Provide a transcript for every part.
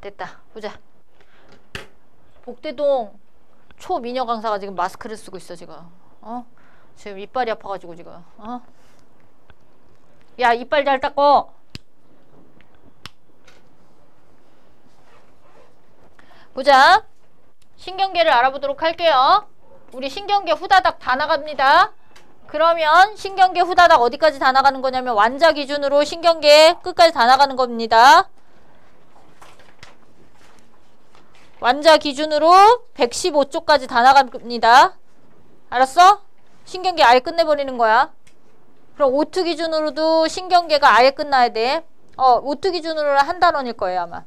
됐다. 보자. 복대동 초미녀 강사가 지금 마스크를 쓰고 있어 지금. 지금 이빨이 아파가지고 지금. 야, 이빨 잘 닦어. 보자. 신경계를 알아보도록 할게요. 우리 신경계 후다닥 다 나갑니다. 그러면 신경계 후다닥 어디까지 다 나가는 거냐면 완자 기준으로 신경계 끝까지 다 나가는 겁니다. 완자 기준으로 115쪽까지 다 나갑니다. 알았어? 신경계 아예 끝내버리는 거야. 그럼 오투 기준으로도 신경계가 아예 끝나야 돼. 오투 기준으로는 한 단원일 거예요 아마.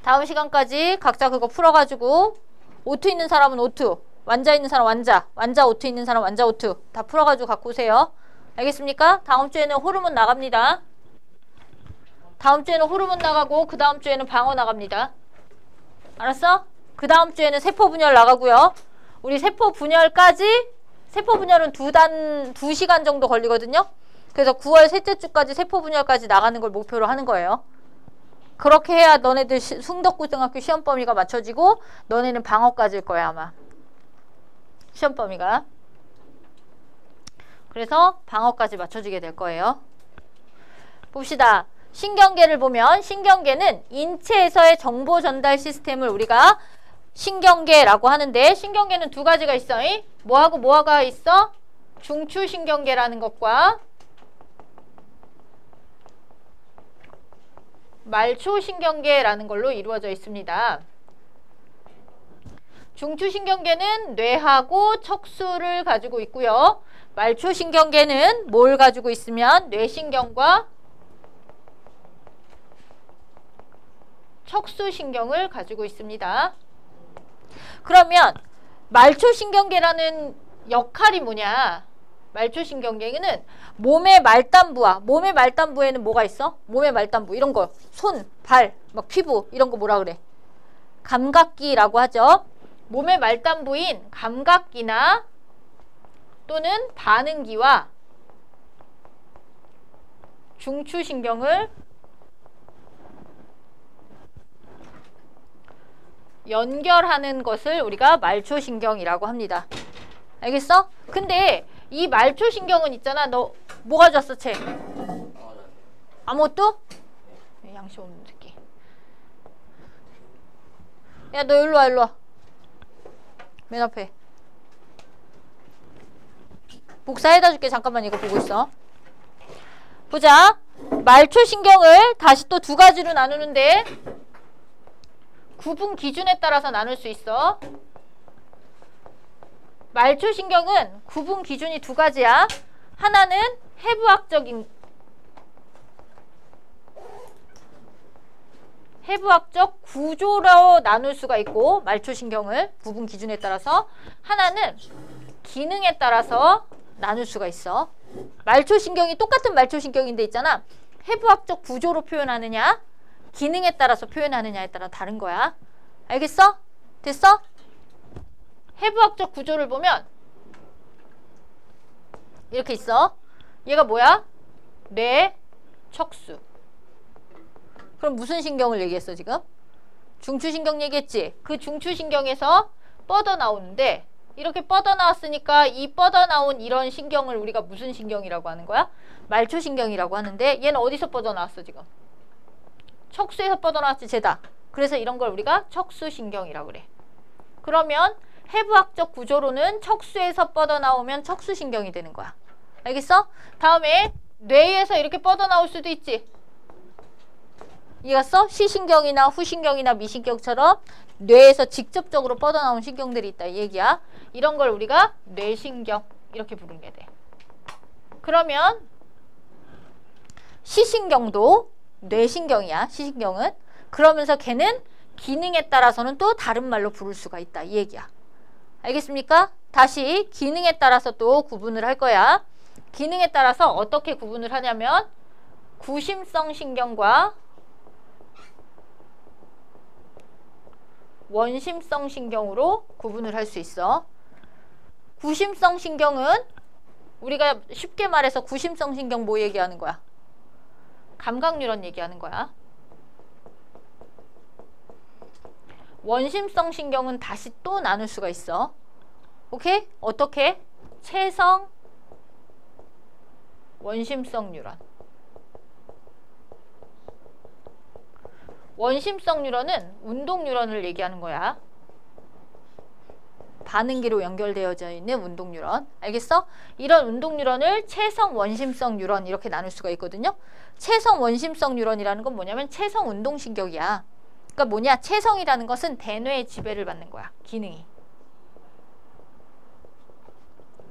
다음 시간까지 각자 그거 풀어가지고 오투 있는 사람은 오투, 완자 있는 사람 완자, 완자 오투 있는 사람 완자 오투 다 풀어가지고 갖고 오세요. 알겠습니까? 다음 주에는 호르몬 나갑니다. 다음 주에는 호르몬 나가고 그 다음 주에는 방어 나갑니다. 알았어? 그 다음 주에는 세포 분열 나가고요. 우리 세포 분열까지, 세포 분열은 2시간 정도 걸리거든요. 그래서 9월 셋째 주까지 세포 분열까지 나가는 걸 목표로 하는 거예요. 그렇게 해야 너네들 숭덕고등학교 시험 범위가 맞춰지고 너네는 방어까지일 거야 아마. 시험 범위가. 그래서 방어까지 맞춰지게 될 거예요. 봅시다. 신경계를 보면 신경계는 인체에서의 정보 전달 시스템을 우리가 신경계라고 하는데 신경계는 두 가지가 있어. 뭐하고 뭐가 있어? 중추신경계라는 것과 말초신경계라는 걸로 이루어져 있습니다. 중추신경계는 뇌하고 척수를 가지고 있고요. 말초신경계는 뭘 가지고 있으면 뇌신경과 척수신경을 가지고 있습니다. 그러면 말초신경계라는 역할이 뭐냐? 말초신경계는 몸의 말단부와 몸의 말단부에는 뭐가 있어? 몸의 말단부 이런 거 손, 발, 막 피부 이런 거 뭐라 그래? 감각기라고 하죠. 몸의 말단부인 감각기나 또는 반응기와 중추신경을 연결하는 것을 우리가 말초신경이라고 합니다. 알겠어? 근데 이 말초신경은 있잖아. 너 뭐 가져왔어, 쟤? 아무것도? 양심 없는 새끼. 야, 너 일로 와, 일로 와. 맨 앞에. 복사해다 줄게. 잠깐만 이거 보고 있어. 보자. 말초신경을 다시 또 두 가지로 나누는데 구분 기준에 따라서 나눌 수 있어. 말초신경은 구분 기준이 두 가지야. 하나는 해부학적 구조로 나눌 수가 있고 말초신경을 구분 기준에 따라서 하나는 기능에 따라서 나눌 수가 있어. 말초신경이 똑같은 말초신경인데 있잖아. 해부학적 구조로 표현하느냐 기능에 따라서 표현하느냐에 따라 다른 거야. 알겠어? 됐어? 해부학적 구조를 보면 이렇게 있어. 얘가 뭐야? 뇌, 척수. 그럼 무슨 신경을 얘기했어 지금? 중추신경 얘기했지? 그 중추신경에서 뻗어나오는데 이렇게 뻗어나왔으니까 이 뻗어나온 이런 신경을 우리가 무슨 신경이라고 하는 거야? 말초신경이라고 하는데 얘는 어디서 뻗어나왔어 지금? 척수에서 뻗어나왔지 쟤다. 그래서 이런 걸 우리가 척수신경이라고 그래. 그러면 해부학적 구조로는 척수에서 뻗어나오면 척수신경이 되는 거야. 알겠어? 다음에 뇌에서 이렇게 뻗어나올 수도 있지. 이해갔어? 시신경이나 후신경이나 미신경처럼 뇌에서 직접적으로 뻗어나온 신경들이 있다 이 얘기야. 이런 걸 우리가 뇌신경 이렇게 부르는 게 돼. 그러면 시신경도 뇌신경이야. 시신경은. 그러면서 걔는 기능에 따라서는 또 다른 말로 부를 수가 있다 이 얘기야. 알겠습니까? 다시 기능에 따라서 또 구분을 할 거야. 기능에 따라서 어떻게 구분을 하냐면 구심성 신경과 원심성 신경으로 구분을 할 수 있어. 구심성 신경은 우리가 쉽게 말해서 구심성 신경 뭐 얘기하는 거야? 감각 뉴런 얘기하는 거야. 원심성 신경은 다시 또 나눌 수가 있어. 오케이? 어떻게? 체성 원심성 뉴런. 원심성 뉴런은 운동 뉴런을 얘기하는 거야. 반응기로 연결되어져 있는 운동 뉴런. 알겠어? 이런 운동 뉴런을 체성 원심성 뉴런 이렇게 나눌 수가 있거든요. 체성 원심성 뉴런이라는 건 뭐냐면 체성 운동신경이야. 그러니까 뭐냐? 체성이라는 것은 대뇌의 지배를 받는 거야. 기능이.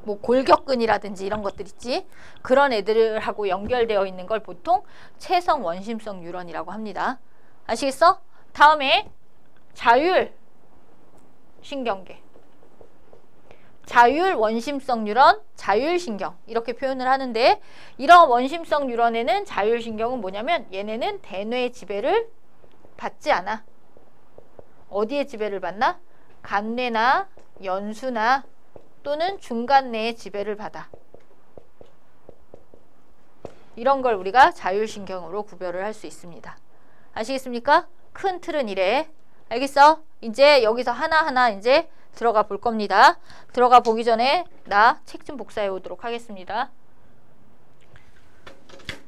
뭐 골격근이라든지 이런 것들 있지. 그런 애들하고 연결되어 있는 걸 보통 체성 원심성 뉴런이라고 합니다. 아시겠어? 다음에 자율 신경계. 자율 원심성 뉴런, 자율신경 이렇게 표현을 하는데 이런 원심성 뉴런에는 자율신경은 뭐냐면 얘네는 대뇌의 지배를 받지 않아. 어디에 지배를 받나? 간뇌나 연수나 또는 중간뇌의 지배를 받아. 이런 걸 우리가 자율신경으로 구별을 할 수 있습니다. 아시겠습니까? 큰 틀은 이래. 알겠어? 이제 여기서 하나하나 이제 들어가 볼 겁니다. 들어가 보기 전에 나 책 좀 복사해 오도록 하겠습니다.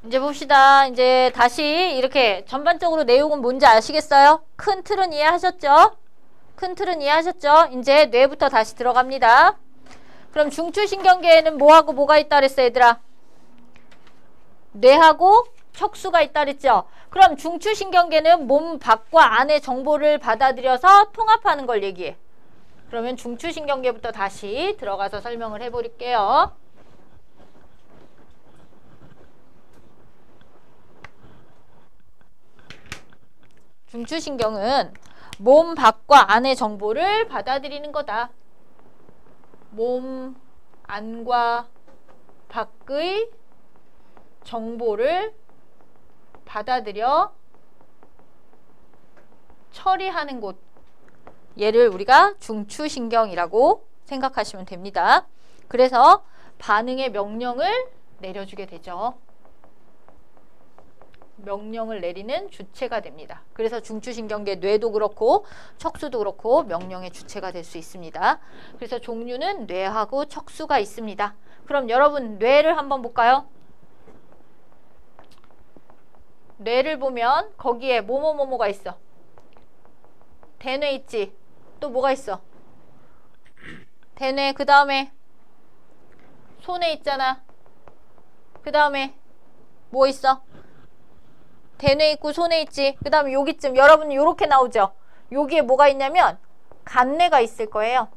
이제 봅시다. 이제 다시 이렇게 전반적으로 내용은 뭔지 아시겠어요? 큰 틀은 이해하셨죠? 큰 틀은 이해하셨죠? 이제 뇌부터 다시 들어갑니다. 그럼 중추신경계에는 뭐하고 뭐가 있다 그랬어 얘들아? 뇌하고 척수가 있다 그랬죠? 그럼 중추신경계는 몸 밖과 안의 정보를 받아들여서 통합하는 걸 얘기해. 그러면 중추신경계부터 다시 들어가서 설명을 해볼게요. 중추신경은 몸 밖과 안의 정보를 받아들이는 거다. 몸 안과 밖의 정보를 받아들여 처리하는 곳. 얘를 우리가 중추신경이라고 생각하시면 됩니다. 그래서 반응의 명령을 내려주게 되죠. 명령을 내리는 주체가 됩니다. 그래서 중추신경계 뇌도 그렇고 척수도 그렇고 명령의 주체가 될 수 있습니다. 그래서 종류는 뇌하고 척수가 있습니다. 그럼 여러분 뇌를 한번 볼까요? 뇌를 보면 거기에 뭐뭐뭐뭐가 있어. 대뇌 있지? 또 뭐가 있어? 대뇌 그 다음에 소뇌 있잖아. 그 다음에 뭐 있어? 대뇌 있고 소뇌 있지. 그 다음에 여기쯤 여러분 요렇게 나오죠. 여기에 뭐가 있냐면 간뇌가 있을 거예요.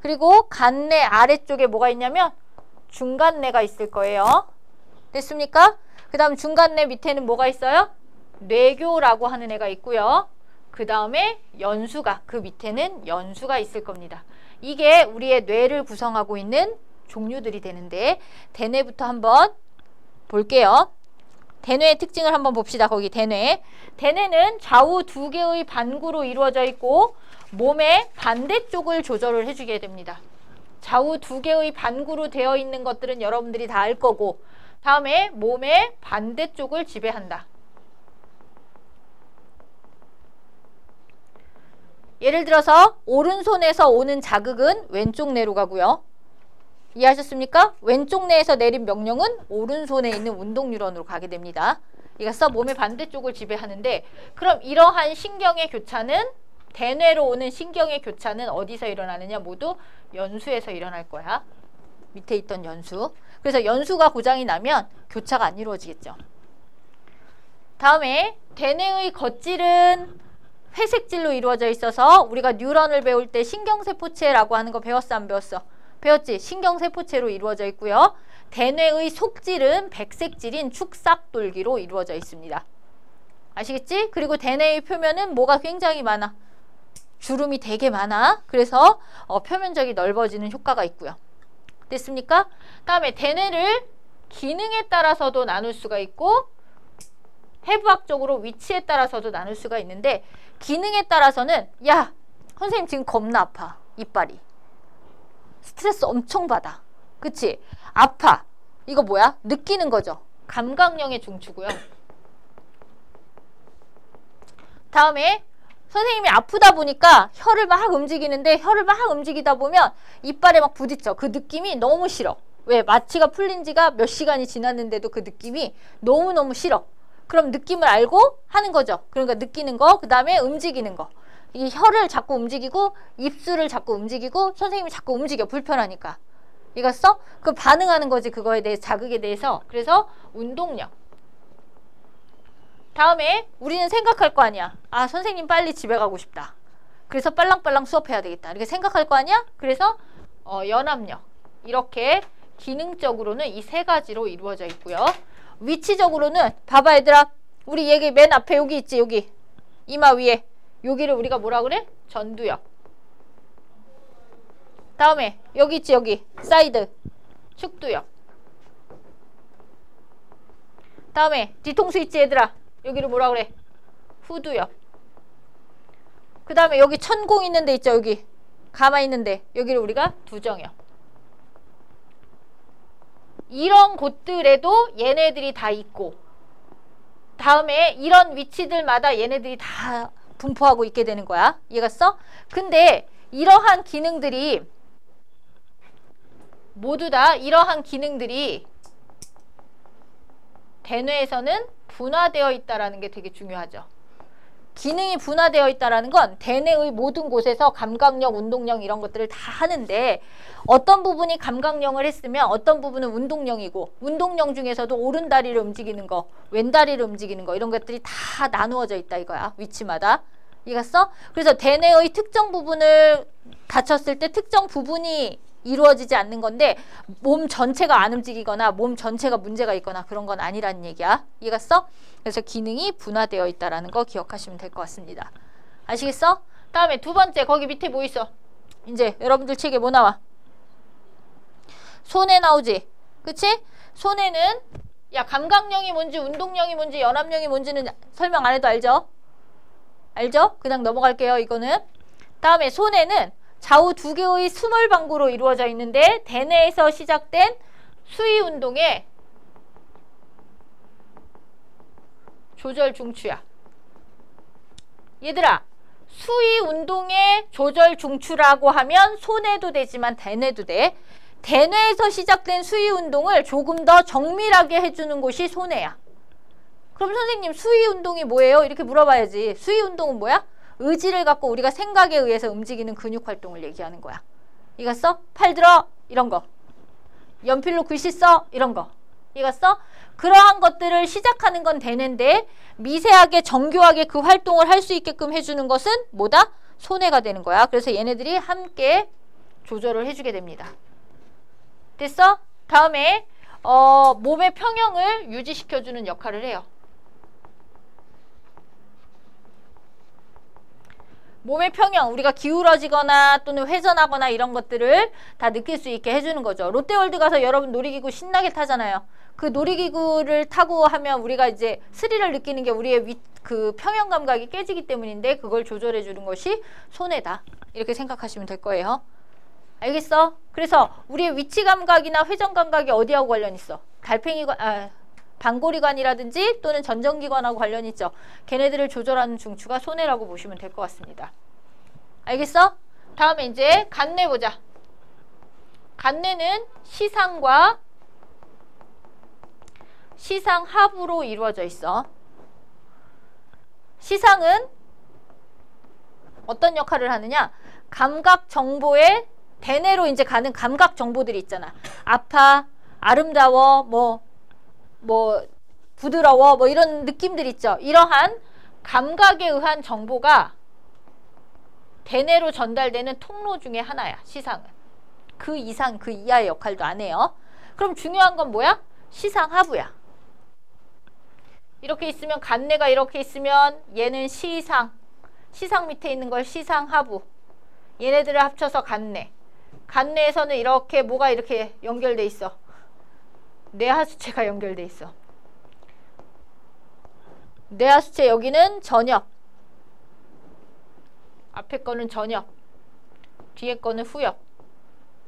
그리고 간뇌 아래쪽에 뭐가 있냐면 중간뇌가 있을 거예요. 됐습니까? 그 다음 중간뇌 밑에는 뭐가 있어요? 뇌교라고 하는 애가 있고요. 그 다음에 연수가, 그 밑에는 연수가 있을 겁니다. 이게 우리의 뇌를 구성하고 있는 종류들이 되는데 대뇌부터 한번 볼게요. 대뇌의 특징을 한번 봅시다. 거기 대뇌. 대뇌는 좌우 두 개의 반구로 이루어져 있고 몸의 반대쪽을 조절을 해주게 됩니다. 좌우 두 개의 반구로 되어 있는 것들은 여러분들이 다 알 거고 다음에 몸의 반대쪽을 지배한다. 예를 들어서 오른손에서 오는 자극은 왼쪽 뇌로 가고요. 이해하셨습니까? 왼쪽 뇌에서 내린 명령은 오른손에 있는 운동 뉴런으로 가게 됩니다. 이것서 몸의 반대쪽을 지배하는데 그럼 이러한 신경의 교차는 대뇌로 오는 신경의 교차는 어디서 일어나느냐? 모두 연수에서 일어날 거야. 밑에 있던 연수. 그래서 연수가 고장이 나면 교차가 안 이루어지겠죠. 다음에 대뇌의 겉질은 회색질로 이루어져 있어서 우리가 뉴런을 배울 때 신경세포체라고 하는 거 배웠어 안 배웠어? 배웠지? 신경세포체로 이루어져 있고요. 대뇌의 속질은 백색질인 축삭돌기로 이루어져 있습니다. 아시겠지? 그리고 대뇌의 표면은 뭐가 굉장히 많아. 주름이 되게 많아. 그래서 표면적이 넓어지는 효과가 있고요. 됐습니까? 다음에 대뇌를 기능에 따라서도 나눌 수가 있고 해부학적으로 위치에 따라서도 나눌 수가 있는데 기능에 따라서는 야 선생님 지금 겁나 아파. 이빨이. 스트레스 엄청 받아. 그치? 아파. 이거 뭐야? 느끼는 거죠. 감각령의 중추고요. 다음에 선생님이 아프다 보니까 혀를 막 움직이는데 혀를 막 움직이다 보면 이빨에 막 부딪혀. 그 느낌이 너무 싫어. 왜? 마취가 풀린 지가 몇 시간이 지났는데도 그 느낌이 너무너무 싫어. 그럼 느낌을 알고 하는 거죠. 그러니까 느끼는 거, 그 다음에 움직이는 거. 이 혀를 자꾸 움직이고 입술을 자꾸 움직이고 선생님이 자꾸 움직여. 불편하니까. 이겼어? 그 반응하는 거지. 그거에 대해 자극에 대해서. 그래서 운동력. 다음에 우리는 생각할 거 아니야. 아, 선생님 빨리 집에 가고 싶다. 그래서 빨랑빨랑 수업해야 되겠다. 이렇게 생각할 거 아니야? 그래서 연합력. 이렇게 기능적으로는 이 세 가지로 이루어져 있고요. 위치적으로는 봐봐 얘들아. 우리 얘기 맨 앞에 여기 있지. 여기. 이마 위에. 여기를 우리가 뭐라 그래? 전두엽. 다음에 여기 있지. 여기. 사이드. 측두엽. 다음에 뒤통수 있지 얘들아. 여기를 뭐라 그래? 후두엽. 그 다음에 여기 천공 있는 데 있죠. 여기. 가만히 있는데. 여기를 우리가 두정엽. 이런 곳들에도 얘네들이 다 있고 다음에 이런 위치들마다 얘네들이 다 분포하고 있게 되는 거야. 이해갔어? 근데 이러한 기능들이 모두 다 이러한 기능들이 대뇌에서는 분화되어 있다는 게 되게 중요하죠. 기능이 분화되어 있다는 건 대뇌의 모든 곳에서 감각력, 운동력 이런 것들을 다 하는데 어떤 부분이 감각력을 했으면 어떤 부분은 운동력이고 운동력 중에서도 오른다리를 움직이는 거, 왼다리를 움직이는 거 이런 것들이 다 나누어져 있다 이거야. 위치마다. 이해갔어? 그래서 대뇌의 특정 부분을 다쳤을 때 특정 부분이 이루어지지 않는 건데 몸 전체가 안 움직이거나 몸 전체가 문제가 있거나 그런 건 아니라는 얘기야. 이해갔어? 그래서 기능이 분화되어 있다는 거 기억하시면 될 것 같습니다. 아시겠어? 다음에 두 번째 거기 밑에 뭐 있어? 이제 여러분들 책에 뭐 나와? 손해 나오지? 그치? 손해는 야 감각력이 뭔지 운동력이 뭔지 연합력이 뭔지는 설명 안 해도 알죠? 알죠? 그냥 넘어갈게요. 이거는. 다음에 손해는 좌우 두 개의 스몰방구로 이루어져 있는데 대뇌에서 시작된 수위 운동의 조절 중추야. 얘들아, 수위 운동의 조절 중추라고 하면 손해도 되지만 대뇌도 돼. 대뇌에서 시작된 수위 운동을 조금 더 정밀하게 해주는 곳이 손해야. 그럼 선생님 수위 운동이 뭐예요? 이렇게 물어봐야지. 수위 운동은 뭐야? 의지를 갖고 우리가 생각에 의해서 움직이는 근육 활동을 얘기하는 거야. 이겼어? 팔 들어? 이런 거. 연필로 글씨 써? 이런 거. 이겼어? 그러한 것들을 시작하는 건 되는데 미세하게 정교하게 그 활동을 할 수 있게끔 해주는 것은 뭐다? 손해가 되는 거야. 그래서 얘네들이 함께 조절을 해주게 됩니다. 됐어? 다음에 몸의 평형을 유지시켜주는 역할을 해요. 몸의 평형, 우리가 기울어지거나 또는 회전하거나 이런 것들을 다 느낄 수 있게 해주는 거죠. 롯데월드 가서 여러분 놀이기구 신나게 타잖아요. 그 놀이기구를 타고 하면 우리가 이제 스릴을 느끼는 게 우리의 그 평형 감각이 깨지기 때문인데 그걸 조절해 주는 것이 손해다. 이렇게 생각하시면 될 거예요. 알겠어? 그래서 우리의 위치 감각이나 회전 감각이 어디하고 관련 있어? 반고리관이라든지 또는 전정기관하고 관련 있죠. 걔네들을 조절하는 중추가 손해라고 보시면 될 것 같습니다. 알겠어? 다음에 이제 간뇌 보자. 간뇌는 시상과 시상하부로 이루어져 있어. 시상은 어떤 역할을 하느냐? 감각 정보에 대뇌로 이제 가는 감각 정보들이 있잖아. 아파, 아름다워, 뭐 부드러워, 뭐 이런 느낌들 있죠. 이러한 감각에 의한 정보가 대뇌로 전달되는 통로 중에 하나야. 시상은. 그 이상, 그 이하의 역할도 안 해요. 그럼 중요한 건 뭐야? 시상하부야. 이렇게 있으면 간뇌가 이렇게 있으면 얘는 시상. 시상 밑에 있는 걸 시상하부. 얘네들을 합쳐서 간뇌. 간뇌에서는 이렇게 뭐가 이렇게 연결돼 있어. 뇌하수체가 연결돼 있어. 뇌하수체 여기는 전엽. 앞에 거는 전엽. 뒤에 거는 후엽.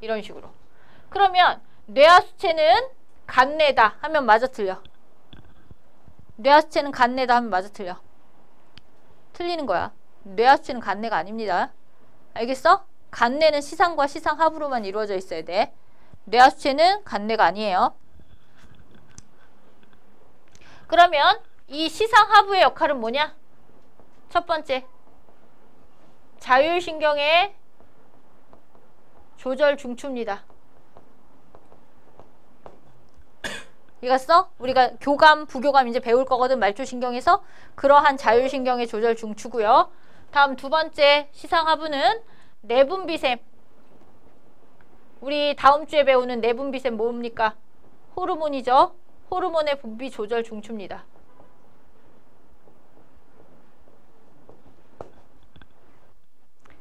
이런 식으로. 그러면 뇌하수체는 간뇌다 하면 맞아 틀려? 뇌하수체는 간뇌다 하면 맞아 틀려? 틀리는 거야. 뇌하수체는 간내가 아닙니다. 알겠어? 간내는 시상과 시상하부로만 이루어져 있어야 돼. 뇌하수체는 간내가 아니에요. 그러면 이 시상하부의 역할은 뭐냐? 첫 번째, 자율신경의 조절 중추입니다. 이해갔어? 우리가 교감, 부교감 이제 배울 거거든, 말초신경에서. 그러한 자율신경의 조절 중추고요. 다음 두 번째 시상하부는 내분비샘. 우리 다음 주에 배우는 내분비샘 뭡니까? 호르몬이죠. 호르몬의 분비 조절 중추입니다.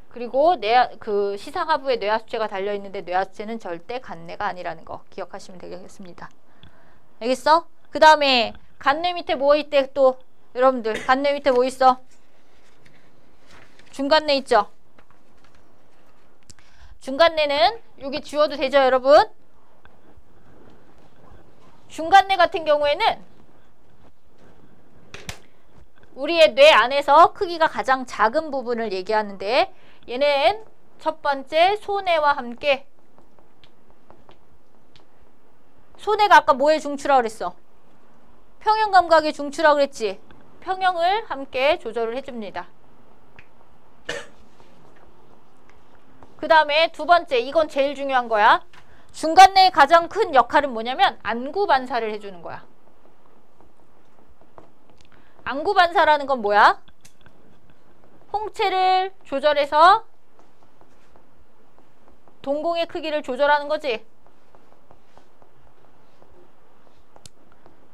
그리고 그 시상하부에 뇌하수체가 달려있는데 뇌하수체는 절대 간내가 아니라는 거 기억하시면 되겠습니다. 알겠어? 그 다음에 간내 밑에 뭐 있대 또? 여러분들 간내 밑에 뭐 있어? 중간내 있죠? 중간내는 여기 지워도 되죠 여러분? 중간내 같은 경우에는 우리의 뇌 안에서 크기가 가장 작은 부분을 얘기하는데 얘는 첫 번째 소뇌와 함께, 소뇌가 아까 뭐의 중추라고 그랬어? 평형감각의 중추라고 그랬지? 평형을 함께 조절을 해줍니다. 그 다음에 두 번째, 이건 제일 중요한 거야. 중간내의 가장 큰 역할은 뭐냐면 안구반사를 해주는 거야. 안구반사라는 건 뭐야? 홍채를 조절해서 동공의 크기를 조절하는 거지.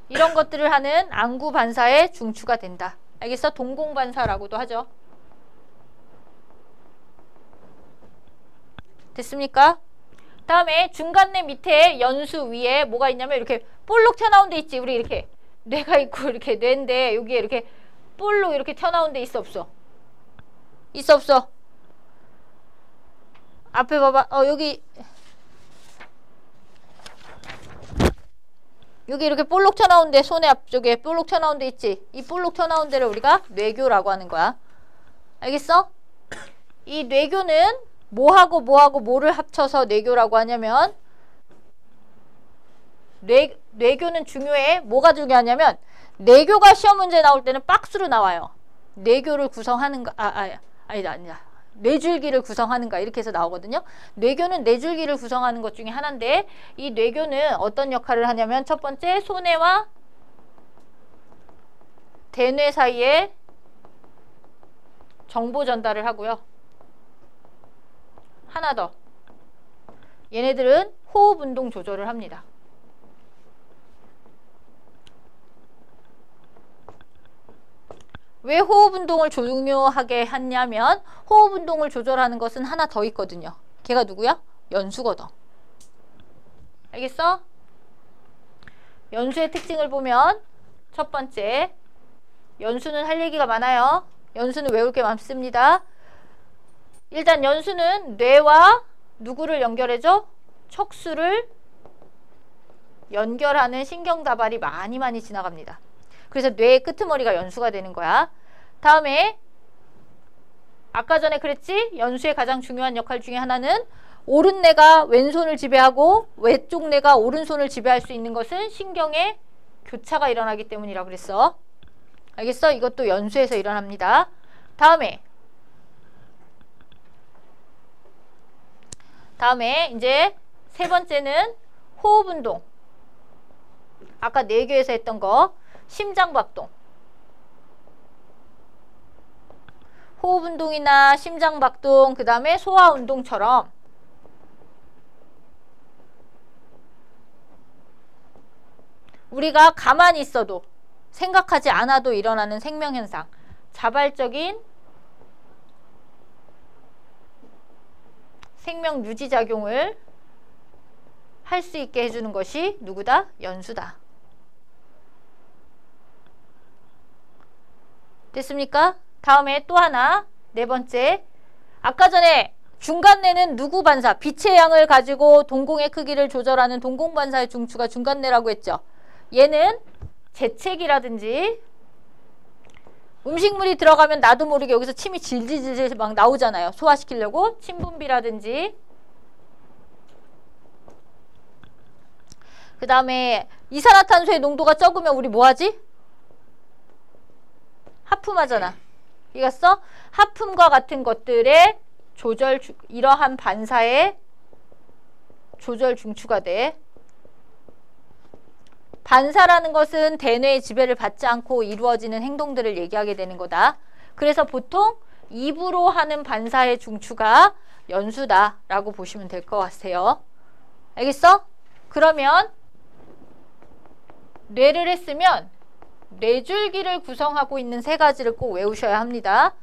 이런 것들을 하는 안구반사의 중추가 된다. 알겠어? 동공반사라고도 하죠. 됐습니까? 다음에 중간내 밑에 연수 위에 뭐가 있냐면 이렇게 볼록 튀어나온 데 있지. 우리 이렇게 뇌가 있고 이렇게 뇌인데 여기에 이렇게 볼록 이렇게 튀어나온 데 있어 없어? 있어 없어? 앞에 봐봐. 여기 이렇게 볼록 튀어나온 데, 손의 앞쪽에 볼록 튀어나온 데 있지? 이 볼록 튀어나온 데를 우리가 뇌교라고 하는 거야. 알겠어? 이 뇌교는 뭐하고 뭐를 합쳐서 뇌교라고 하냐면, 뇌교는 중요해. 뭐가 중요하냐면 뇌교가 시험 문제 나올 때는 박스로 나와요. 뇌교를 구성하는가, 아니다. 뇌줄기를 구성하는가 이렇게 해서 나오거든요. 뇌교는 뇌줄기를 구성하는 것 중에 하나인데, 이 뇌교는 어떤 역할을 하냐면 첫 번째, 소뇌와 대뇌 사이에 정보 전달을 하고요. 하나 더, 얘네들은 호흡 운동 조절을 합니다. 왜 호흡 운동을 중요하게 했냐면 호흡 운동을 조절하는 것은 하나 더 있거든요. 걔가 누구야? 연수거든. 알겠어? 연수의 특징을 보면 첫 번째, 연수는 할 얘기가 많아요. 연수는 외울 게 많습니다. 일단 연수는 뇌와 누구를 연결해줘? 척수를 연결하는 신경다발이 많이 지나갑니다. 그래서 뇌의 끄트머리가 연수가 되는 거야. 다음에 아까 전에 그랬지? 연수의 가장 중요한 역할 중에 하나는 오른뇌가 왼손을 지배하고 왼쪽 뇌가 오른손을 지배할 수 있는 것은 신경의 교차가 일어나기 때문이라고 그랬어. 알겠어? 이것도 연수에서 일어납니다. 다음에 이제 세 번째는 호흡 운동. 아까 뇌교에서 했던 거. 심장박동. 호흡 운동이나 심장박동, 그 다음에 소화 운동처럼 우리가 가만히 있어도 생각하지 않아도 일어나는 생명현상, 자발적인 생명 유지작용을 할 수 있게 해주는 것이 누구다? 연수다. 됐습니까? 다음에 또 하나, 네 번째. 아까 전에 중간뇌는 누구 반사? 빛의 양을 가지고 동공의 크기를 조절하는 동공반사의 중추가 중간뇌라고 했죠. 얘는 재채기라든지 음식물이 들어가면 나도 모르게 여기서 침이 질질질 막 나오잖아요. 소화시키려고 침 분비라든지. 그 다음에 이산화탄소의 농도가 적으면 우리 뭐하지? 하품하잖아. 이겼어? 하품과 같은 것들의 이러한 반사의 조절 중추가 돼. 반사라는 것은 대뇌의 지배를 받지 않고 이루어지는 행동들을 얘기하게 되는 거다. 그래서 보통 입으로 하는 반사의 중추가 연수다라고 보시면 될 것 같아요. 알겠어? 그러면 뇌를 했으면 뇌줄기를 구성하고 있는 세 가지를 꼭 외우셔야 합니다.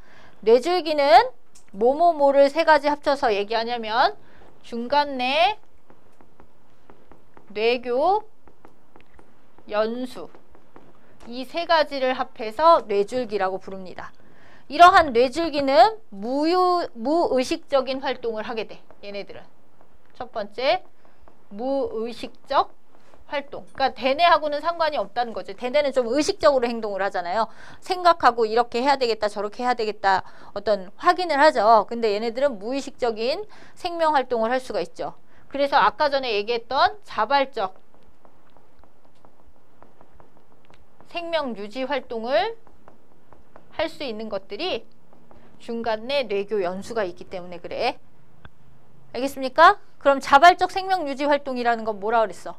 뇌줄기는 뭐뭐뭐를 세 가지 합쳐서 얘기하냐면 중간내, 뇌교, 연수, 이 세 가지를 합해서 뇌줄기라고 부릅니다. 이러한 뇌줄기는 무의식적인 활동을 하게 돼. 얘네들은 첫 번째 무의식적 활동. 그러니까 대뇌하고는 상관이 없다는 거죠. 대뇌는 좀 의식적으로 행동을 하잖아요. 생각하고 이렇게 해야 되겠다, 저렇게 해야 되겠다, 어떤 확인을 하죠. 근데 얘네들은 무의식적인 생명 활동을 할 수가 있죠. 그래서 아까 전에 얘기했던 자발적 생명 유지 활동을 할 수 있는 것들이 중간내 뇌교 연수가 있기 때문에 그래. 알겠습니까? 그럼 자발적 생명 유지 활동이라는 건 뭐라 그랬어?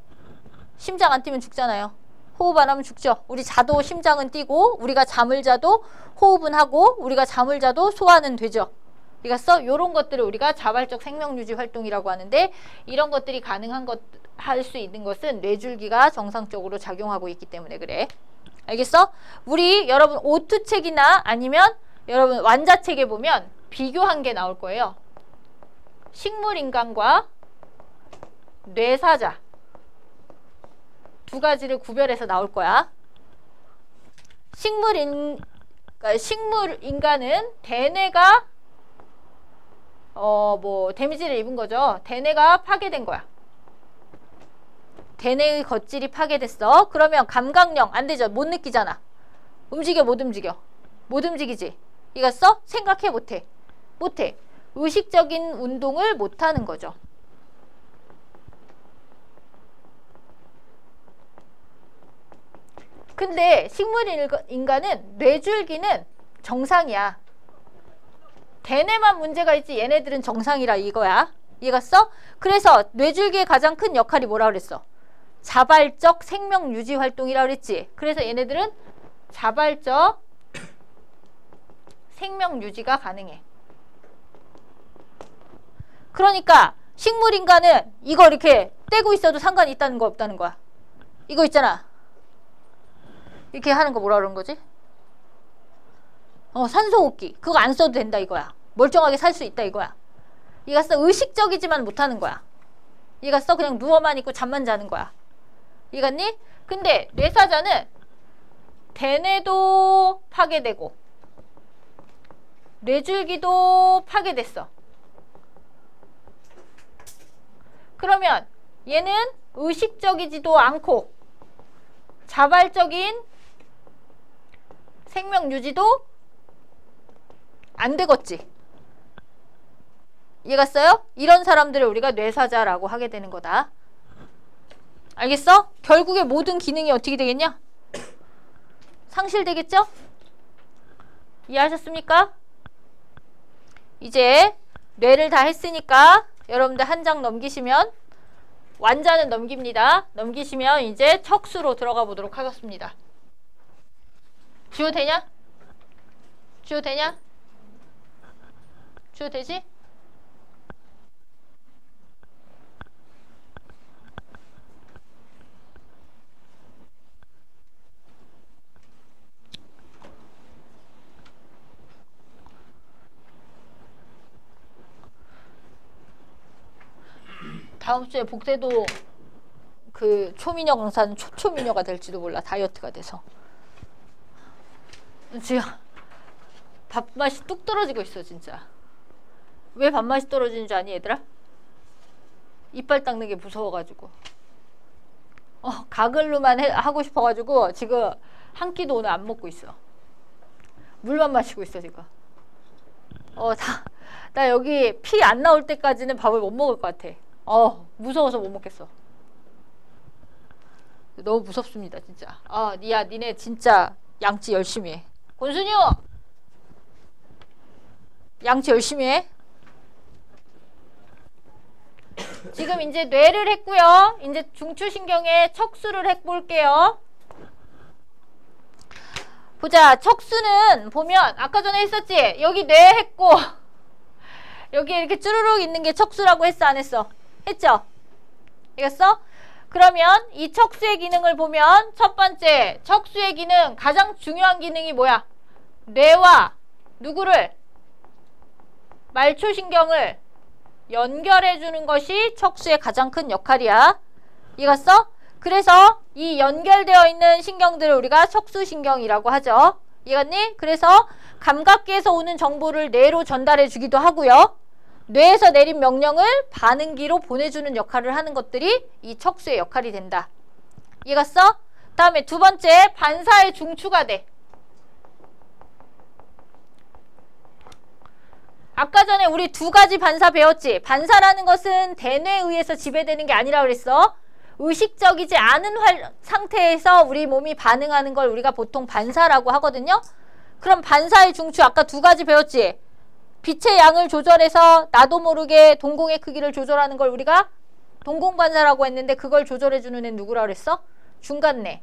심장 안 뛰면 죽잖아요. 호흡 안 하면 죽죠. 우리 자도 심장은 뛰고, 우리가 잠을 자도 호흡은 하고, 우리가 잠을 자도 소화는 되죠. 이겼어? 요런 것들을 우리가 자발적 생명 유지 활동이라고 하는데, 이런 것들이 할 수 있는 것은 뇌줄기가 정상적으로 작용하고 있기 때문에 그래. 알겠어? 우리 여러분 오투책이나 아니면 여러분 완자책에 보면 비교한 게 나올 거예요. 식물인간과 뇌사자 두 가지를 구별해서 나올 거야. 식물인간은 대뇌가 데미지를 입은 거죠. 대뇌가 파괴된 거야. 대뇌의 겉질이 파괴됐어. 그러면 감각령 안 되죠. 못 느끼잖아. 움직여 못 움직여? 못 움직이지. 이겼어? 생각해 못해? 못해. 의식적인 운동을 못하는 거죠. 근데 식물인간은 뇌줄기는 정상이야. 대뇌만 문제가 있지 얘네들은 정상이라 이거야. 이해갔어? 그래서 뇌줄기의 가장 큰 역할이 뭐라 그랬어? 자발적 생명 유지 활동이라고 그랬지. 그래서 얘네들은 자발적 생명 유지가 가능해. 그러니까 식물인간은 이거 이렇게 떼고 있어도 상관이 있다는 거 없다는 거야. 이거 있잖아. 이렇게 하는 거 뭐라 그러는 거지? 산소호흡기. 그거 안 써도 된다 이거야. 멀쩡하게 살 수 있다 이거야. 이해갔어? 의식적이지만 못하는 거야. 이해갔어? 그냥 누워만 있고 잠만 자는 거야. 이해갔니? 근데 뇌사자는 대뇌도 파괴되고 뇌줄기도 파괴됐어. 그러면 얘는 의식적이지도 않고 자발적인 생명 유지도 안 되겠지. 이해갔어요? 이런 사람들을 우리가 뇌사자라고 하게 되는 거다. 알겠어? 결국에 모든 기능이 어떻게 되겠냐? 상실되겠죠? 이해하셨습니까? 이제 뇌를 다 했으니까 여러분들 한 장 넘기시면 완자는 넘깁니다. 넘기시면 이제 척수로 들어가 보도록 하겠습니다. 주요 되냐? 주요 되냐? 주요 되지? 다음 주에 복대도 그 초미녀 강사는 초초미녀가 될지도 몰라. 다이어트가 돼서. 지금 밥맛이 뚝 떨어지고 있어 진짜. 왜 밥맛이 떨어지는 줄 아니 얘들아? 이빨 닦는 게 무서워가지고. 가글로만 하고 싶어가지고 지금 한 끼도 오늘 안 먹고 있어. 물만 마시고 있어 지금. 나 여기 피 안 나올 때까지는 밥을 못 먹을 것 같아. 무서워서 못 먹겠어. 너무 무섭습니다 진짜. 야 니네 진짜 양치 열심히 해. 권순유 양치 열심히 해. 지금 이제 뇌를 했고요. 이제 중추신경에 척수를 해볼게요. 보자. 척수는 보면 아까 전에 했었지? 여기 뇌 했고 여기 이렇게 쭈루룩 있는 게 척수라고 했어 안 했어? 했죠? 이겼어? 그러면 이 척수의 기능을 보면 첫 번째 척수의 기능 가장 중요한 기능이 뭐야? 뇌와 누구를? 말초신경을 연결해 주는 것이 척수의 가장 큰 역할이야. 이겼어? 그래서 이 연결되어 있는 신경들을 우리가 척수신경이라고 하죠. 이해갔니? 그래서 감각기에서 오는 정보를 뇌로 전달해 주기도 하고요. 뇌에서 내린 명령을 반응기로 보내주는 역할을 하는 것들이 이 척수의 역할이 된다. 이해갔어? 다음에 두 번째 반사의 중추가 돼. 아까 전에 우리 두 가지 반사 배웠지? 반사라는 것은 대뇌에 의해서 지배되는 게 아니라 그랬어. 의식적이지 않은 상태에서 우리 몸이 반응하는 걸 우리가 보통 반사라고 하거든요. 그럼 반사의 중추 아까 두 가지 배웠지? 빛의 양을 조절해서 나도 모르게 동공의 크기를 조절하는 걸 우리가 동공반사라고 했는데 그걸 조절해주는 애 누구라 그랬어? 중간뇌.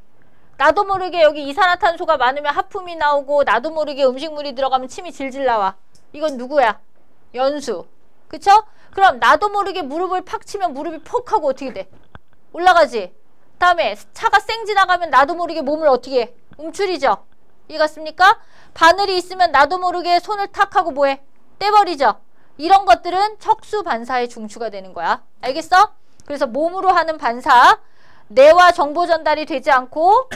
나도 모르게 여기 이산화탄소가 많으면 하품이 나오고 나도 모르게 음식물이 들어가면 침이 질질 나와. 이건 누구야? 연수. 그쵸? 그럼 나도 모르게 무릎을 팍 치면 무릎이 폭 하고 어떻게 돼? 올라가지. 다음에 차가 쌩 지나가면 나도 모르게 몸을 어떻게 해? 움츠리죠. 이해갔습니까? 바늘이 있으면 나도 모르게 손을 탁 하고 뭐해? 떼버리죠. 이런 것들은 척수 반사의 중추가 되는 거야. 알겠어? 그래서 몸으로 하는 반사, 뇌와 정보 전달이 되지 않고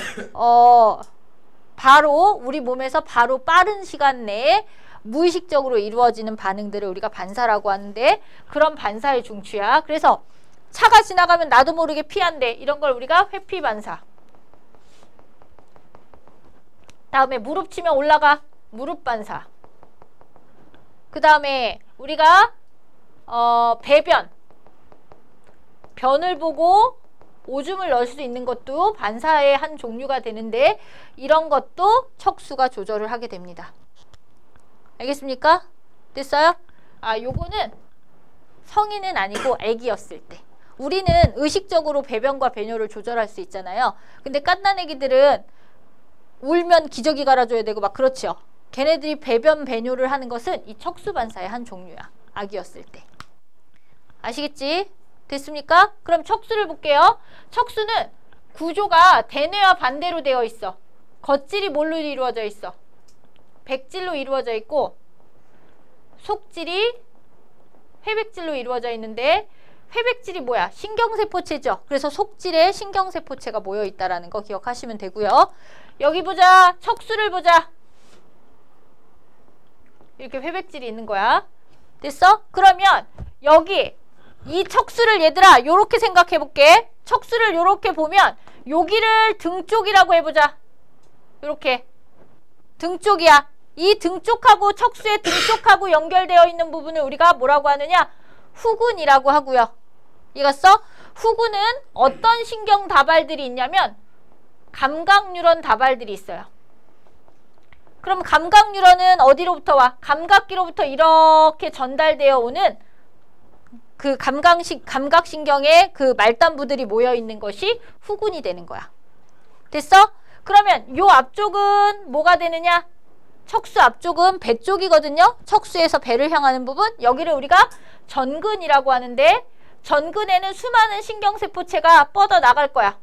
바로 우리 몸에서 바로 빠른 시간 내에 무의식적으로 이루어지는 반응들을 우리가 반사라고 하는데 그런 반사의 중추야. 그래서 차가 지나가면 나도 모르게 피한대. 이런 걸 우리가 회피반사. 다음에 무릎 치면 올라가. 무릎반사. 그 다음에 우리가 배변. 변을 보고 오줌을 넣을 수 있는 것도 반사의 한 종류가 되는데 이런 것도 척수가 조절을 하게 됩니다. 알겠습니까? 됐어요? 요거는 성인은 아니고 아기였을 때. 우리는 의식적으로 배변과 배뇨를 조절할 수 있잖아요. 근데 갓난아기들은 울면 기저귀 갈아줘야 되고 막 그렇죠. 걔네들이 배변, 배뇨를 하는 것은 이 척수반사의 한 종류야. 아기였을 때. 아시겠지? 됐습니까? 그럼 척수를 볼게요. 척수는 구조가 대뇌와 반대로 되어 있어. 겉질이 뭘로 이루어져 있어? 백질로 이루어져 있고 속질이 회백질로 이루어져 있는데 회백질이 뭐야? 신경세포체죠. 그래서 속질에 신경세포체가 모여있다라는 거 기억하시면 되고요. 여기 보자. 척수를 보자. 이렇게 회백질이 있는 거야. 됐어? 그러면 여기 이 척수를 얘들아 요렇게 생각해 볼게. 척수를 요렇게 보면 여기를 등 쪽이라고 해보자. 요렇게 등 쪽이야. 이 등 쪽하고 척수의 등 쪽하고 연결되어 있는 부분을 우리가 뭐라고 하느냐? 후근이라고 하고요. 이겼어? 후근은 어떤 신경 다발들이 있냐면 감각뉴런 다발들이 있어요. 그럼 감각뉴런은 어디로부터 와? 감각기로부터 이렇게 전달되어 오는 그 감각신경의 그 말단부들이 모여있는 것이 후근이 되는 거야. 됐어? 그러면 요 앞쪽은 뭐가 되느냐? 척수 앞쪽은 배 쪽이거든요. 척수에서 배를 향하는 부분. 여기를 우리가 전근이라고 하는데 전근에는 수많은 신경세포체가 뻗어나갈 거야.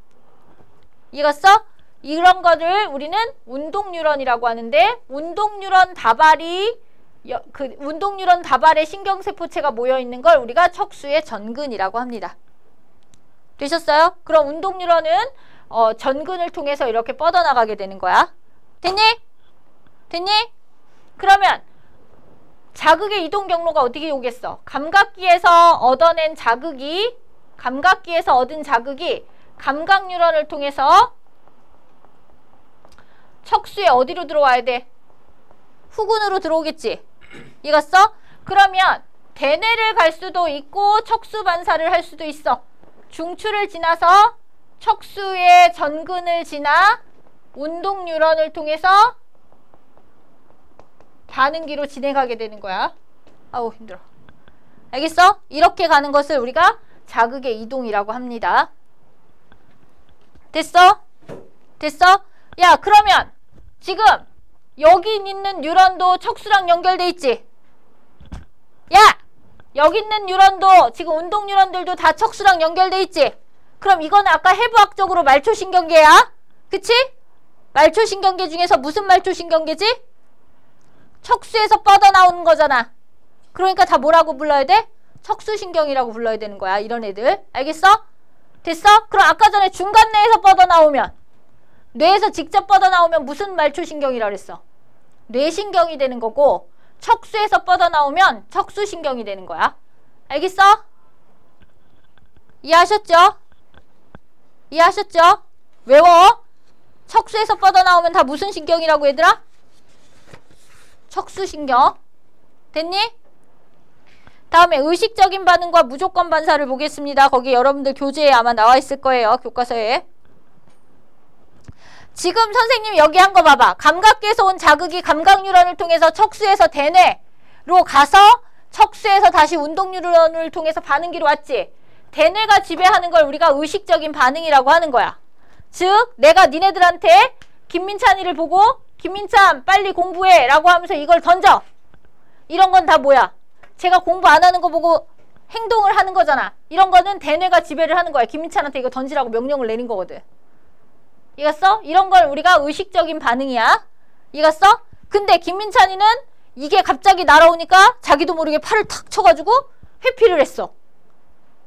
이해갔어? 이런 거를 우리는 운동뉴런이라고 하는데 운동뉴런 다발이 운동뉴런 다발의 신경세포체가 모여있는 걸 우리가 척수의 전근이라고 합니다. 되셨어요? 그럼 운동뉴런은 전근을 통해서 이렇게 뻗어나가게 되는 거야. 됐니? 됐니? 그러면 자극의 이동 경로가 어떻게 오겠어? 감각기에서 얻은 자극이 감각뉴런을 통해서 척수에 어디로 들어와야 돼? 후근으로 들어오겠지. 이해갔어? 그러면 대뇌를 갈 수도 있고 척수 반사를 할 수도 있어. 중추를 지나서 척수의 전근을 지나 운동 뉴런을 통해서 반응기로 진행하게 되는 거야. 아우 힘들어. 알겠어? 이렇게 가는 것을 우리가 자극의 이동이라고 합니다. 됐어? 됐어? 야 그러면 지금 여기 있는 뉴런도 척수랑 연결돼 있지? 야! 여기 있는 뉴런도 지금 운동 뉴런들도 다 척수랑 연결돼 있지? 그럼 이거는 아까 해부학적으로 말초신경계야. 그치? 말초신경계 중에서 무슨 말초신경계지? 척수에서 뻗어나오는 거잖아. 그러니까 다 뭐라고 불러야 돼? 척수신경이라고 불러야 되는 거야. 이런 애들. 알겠어? 됐어? 그럼 아까 전에 중간뇌에서 뻗어나오면, 뇌에서 직접 뻗어나오면 무슨 말초신경이라 그랬어? 뇌신경이 되는 거고, 척수에서 뻗어나오면 척수신경이 되는 거야. 알겠어? 이해하셨죠? 이해하셨죠? 외워. 척수에서 뻗어나오면 다 무슨 신경이라고 얘들아? 척수신경. 됐니? 다음에 의식적인 반응과 무조건 반사를 보겠습니다. 거기 여러분들 교재에 아마 나와 있을 거예요. 교과서에. 지금 선생님이 여기 한 거 봐봐. 감각계에서 온 자극이 감각 뉴런을 통해서 척수에서 대뇌로 가서 척수에서 다시 운동 뉴런을 통해서 반응기로 왔지. 대뇌가 지배하는 걸 우리가 의식적인 반응이라고 하는 거야. 즉 내가 니네들한테 김민찬이를 보고 김민찬 빨리 공부해 라고 하면서 이걸 던져. 이런 건 다 뭐야? 제가 공부 안 하는 거 보고 행동을 하는 거잖아. 이런 거는 대뇌가 지배를 하는 거야. 김민찬한테 이거 던지라고 명령을 내린 거거든. 이해갔어? 이런 걸 우리가 의식적인 반응이야. 이해갔어? 근데 김민찬이는 이게 갑자기 날아오니까 자기도 모르게 팔을 탁 쳐가지고 회피를 했어.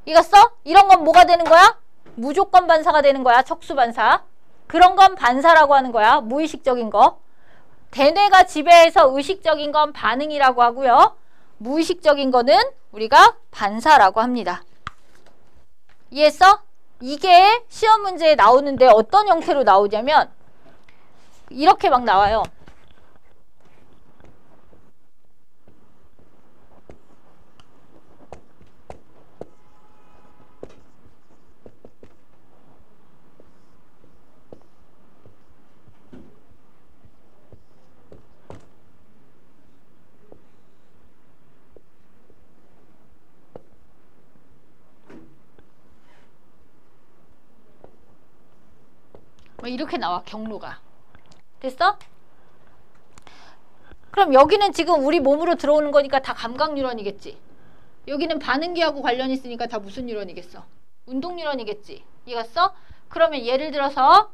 이해갔어? 이런 건 뭐가 되는 거야? 무조건 반사가 되는 거야. 척수 반사. 그런 건 반사라고 하는 거야. 무의식적인 거. 대뇌가 지배해서 의식적인 건 반응이라고 하고요. 무의식적인 거는 우리가 반사라고 합니다. 이해했어? 이게 시험 문제에 나오는데 어떤 형태로 나오냐면 이렇게 막 나와요. 이렇게 나와. 경로가. 됐어? 그럼 여기는 지금 우리 몸으로 들어오는 거니까 다 감각 뉴런이겠지. 여기는 반응기하고 관련이 있으니까 다 무슨 뉴런이겠어? 운동 뉴런이겠지. 이해갔어? 그러면 예를 들어서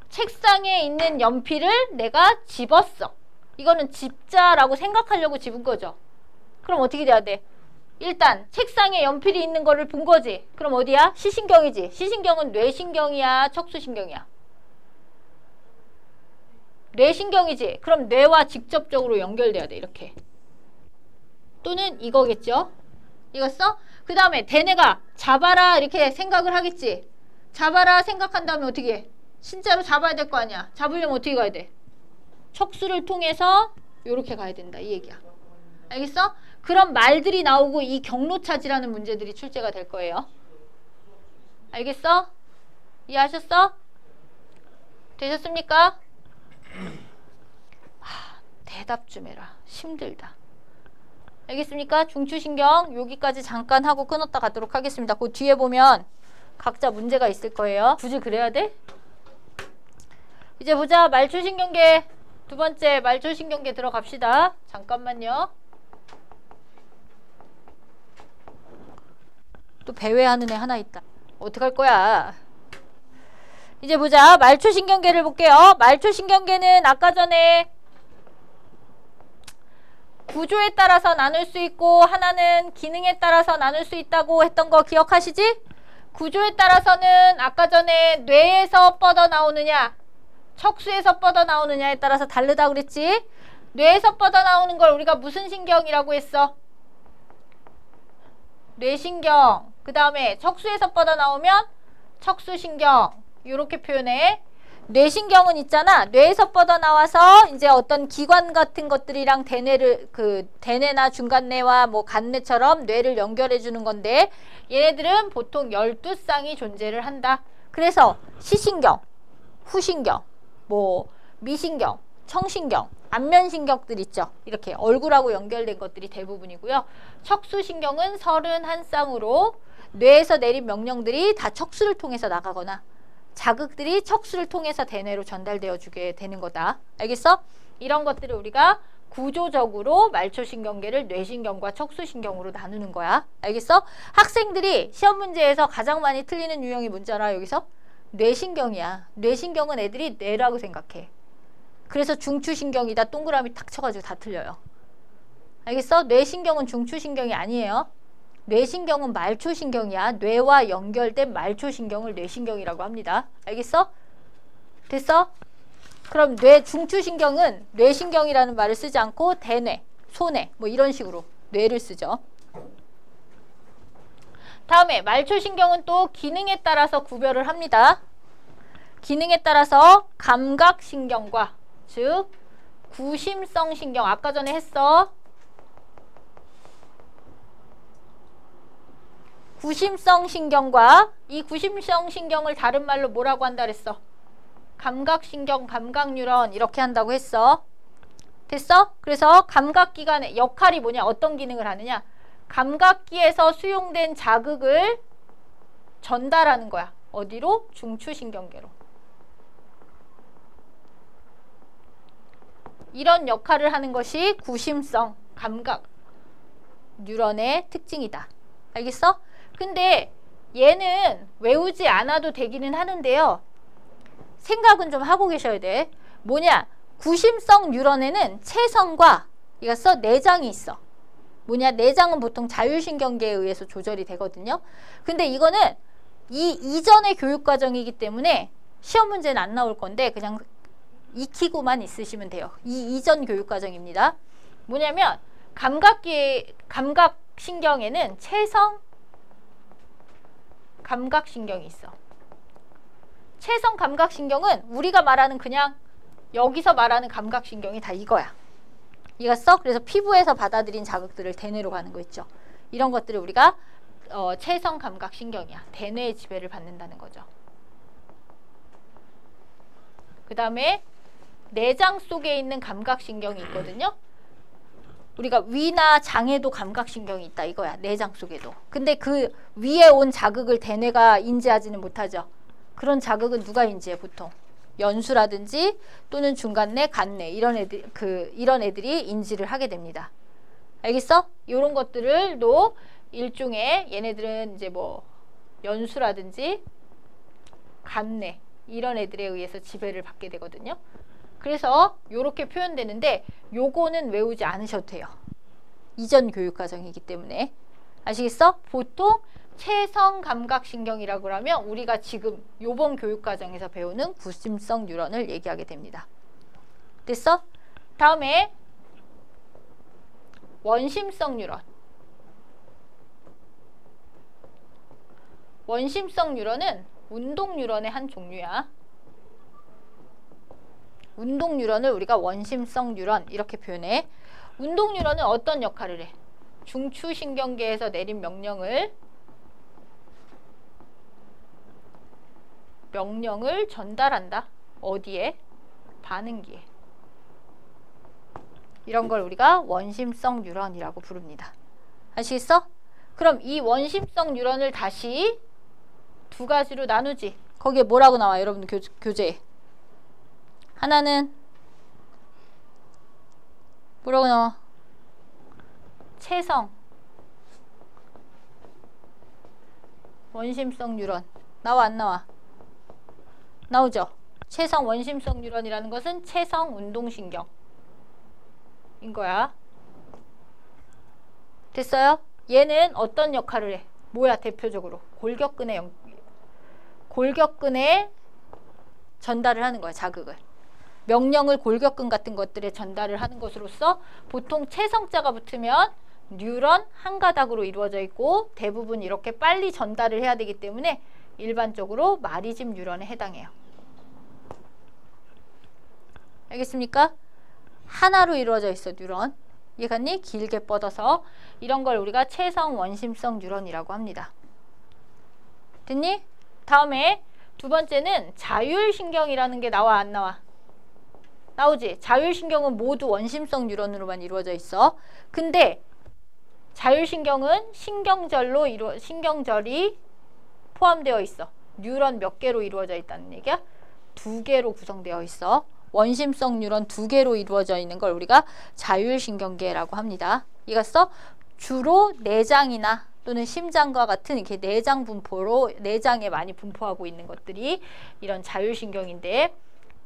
책상에 있는 연필을 내가 집었어. 이거는 집자라고 생각하려고 집은 거죠. 그럼 어떻게 돼야 돼? 일단 책상에 연필이 있는 거를 본 거지. 그럼 어디야? 시신경이지. 시신경은 뇌신경이야? 척수신경이야? 뇌신경이지. 그럼 뇌와 직접적으로 연결돼야 돼. 이렇게. 또는 이거겠죠. 이겼어? 그 다음에 대뇌가 잡아라 이렇게 생각을 하겠지. 잡아라 생각한 다음에 어떻게 해? 진짜로 잡아야 될 거 아니야. 잡으려면 어떻게 가야 돼? 척수를 통해서 이렇게 가야 된다. 이 얘기야. 알겠어? 그런 말들이 나오고 이 경로차지라는 문제들이 출제가 될 거예요. 알겠어? 이해하셨어? 되셨습니까? 대답 좀 해라. 힘들다. 알겠습니까? 중추신경 여기까지 잠깐 하고 끊었다 가도록 하겠습니다. 그 뒤에 보면 각자 문제가 있을 거예요. 굳이 그래야 돼? 이제 보자. 말초신경계 두 번째 말초신경계 들어갑시다. 잠깐만요. 또 배회하는 애 하나 있다. 어떡할 거야. 이제 보자. 말초신경계를 볼게요. 말초신경계는 아까 전에 구조에 따라서 나눌 수 있고 하나는 기능에 따라서 나눌 수 있다고 했던 거 기억하시지? 구조에 따라서는 아까 전에 뇌에서 뻗어나오느냐 척수에서 뻗어나오느냐에 따라서 다르다고 그랬지? 뇌에서 뻗어나오는 걸 우리가 무슨 신경이라고 했어? 뇌신경. 그 다음에 척수에서 뻗어나오면 척수신경. 이렇게 표현해. 뇌신경은 있잖아. 뇌에서 뻗어나와서 이제 어떤 기관 같은 것들이랑 대뇌나 중간뇌와 뭐 간뇌처럼 뇌를 연결해 주는 건데 얘네들은 보통 12쌍이 존재를 한다. 그래서 시신경, 후신경, 뭐 미신경, 청신경, 안면신경들 있죠. 이렇게 얼굴하고 연결된 것들이 대부분이고요. 척수신경은 31쌍으로 뇌에서 내린 명령들이 다 척수를 통해서 나가거나 자극들이 척수를 통해서 대뇌로 전달되어 주게 되는 거다. 알겠어? 이런 것들을 우리가 구조적으로 말초신경계를 뇌신경과 척수신경으로 나누는 거야. 알겠어? 학생들이 시험 문제에서 가장 많이 틀리는 유형이 뭔지 알아? 여기서? 뇌신경이야. 뇌신경은 애들이 뇌라고 생각해. 그래서 중추신경이다 동그라미 탁 쳐가지고 다 틀려요. 알겠어? 뇌신경은 중추신경이 아니에요. 뇌신경은 말초신경이야. 뇌와 연결된 말초신경을 뇌신경이라고 합니다. 알겠어? 됐어? 그럼 중추신경은 뇌신경이라는 말을 쓰지 않고 대뇌, 소뇌 뭐 이런 식으로 뇌를 쓰죠. 다음에 말초신경은 또 기능에 따라서 구별을 합니다. 기능에 따라서 감각신경과 즉 구심성 신경 아까 전에 했어. 구심성 신경과 이 구심성 신경을 다른 말로 뭐라고 한다 그랬어? 감각신경, 감각뉴런 이렇게 한다고 했어. 됐어? 그래서 감각기관의 역할이 뭐냐? 어떤 기능을 하느냐? 감각기에서 수용된 자극을 전달하는 거야. 어디로? 중추신경계로. 이런 역할을 하는 것이 구심성 감각 뉴런의 특징이다. 알겠어? 근데 얘는 외우지 않아도 되기는 하는데요. 생각은 좀 하고 계셔야 돼. 뭐냐? 구심성 뉴런에는 체성과 이거서 내장이 있어. 뭐냐? 내장은 보통 자율신경계에 의해서 조절이 되거든요. 근데 이거는 이 이전의 교육과정이기 때문에 시험 문제는 안 나올 건데 그냥 익히고만 있으시면 돼요. 이 이전 교육과정입니다. 뭐냐면 감각신경에는 체성 감각신경이 있어. 체성 감각신경은 우리가 말하는 그냥 여기서 말하는 감각신경이 다 이거야. 이겼어? 그래서 피부에서 받아들인 자극들을 대뇌로 가는 거 있죠. 이런 것들을 우리가 체성 감각신경이야. 대뇌의 지배를 받는다는 거죠. 그 다음에 내장 속에 있는 감각신경이 있거든요. 우리가 위나 장에도 감각신경이 있다 이거야. 내장 속에도. 근데 그 위에 온 자극을 대뇌가 인지하지는 못하죠. 그런 자극은 누가 인지해 보통? 연수라든지 또는 중간뇌, 간뇌 이런 애들이 인지를 하게 됩니다. 알겠어? 이런 것들을도 일종의 얘네들은 이제 뭐 연수라든지 간뇌 이런 애들에 의해서 지배를 받게 되거든요. 그래서 요렇게 표현되는데 요거는 외우지 않으셔도 돼요. 이전 교육과정이기 때문에. 아시겠어? 보통 체성 감각신경이라고 하면 우리가 지금 요번 교육과정에서 배우는 구심성 뉴런을 얘기하게 됩니다. 됐어? 다음에 원심성 뉴런. 원심성 뉴런은 운동 뉴런의 한 종류야. 운동 뉴런을 우리가 원심성 뉴런 이렇게 표현해. 운동 뉴런은 어떤 역할을 해? 중추신경계에서 내린 명령을 전달한다. 어디에? 반응기에. 이런 걸 우리가 원심성 뉴런이라고 부릅니다. 아시겠어? 그럼 이 원심성 뉴런을 다시 두 가지로 나누지. 거기에 뭐라고 나와? 여러분들 교재에. 하나는 뭐라고 나와? 체성 원심성 뉴런. 나와 안 나와? 나오죠? 체성 원심성 뉴런이라는 것은 체성 운동신경인 거야. 됐어요? 얘는 어떤 역할을 해? 뭐야 대표적으로? 골격근에 전달을 하는 거야. 자극을. 명령을 골격근 같은 것들에 전달을 하는 것으로서 보통 체성자가 붙으면 뉴런 한 가닥으로 이루어져 있고 대부분 이렇게 빨리 전달을 해야 되기 때문에 일반적으로 마리즘 뉴런에 해당해요. 알겠습니까? 하나로 이루어져 있어, 뉴런. 이해갔니? 길게 뻗어서. 이런 걸 우리가 체성 원심성 뉴런이라고 합니다. 됐니? 다음에 두 번째는 자율신경이라는 게 나와, 안 나와? 나오지? 자율신경은 모두 원심성 뉴런으로만 이루어져 있어. 근데 자율신경은 신경절이 포함되어 있어. 뉴런 몇 개로 이루어져 있다는 얘기야? 2개로 구성되어 있어. 원심성 뉴런 2개로 이루어져 있는 걸 우리가 자율신경계라고 합니다. 이것서 주로 내장이나 또는 심장과 같은 이렇게 내장 분포로 내장에 많이 분포하고 있는 것들이 이런 자율신경인데,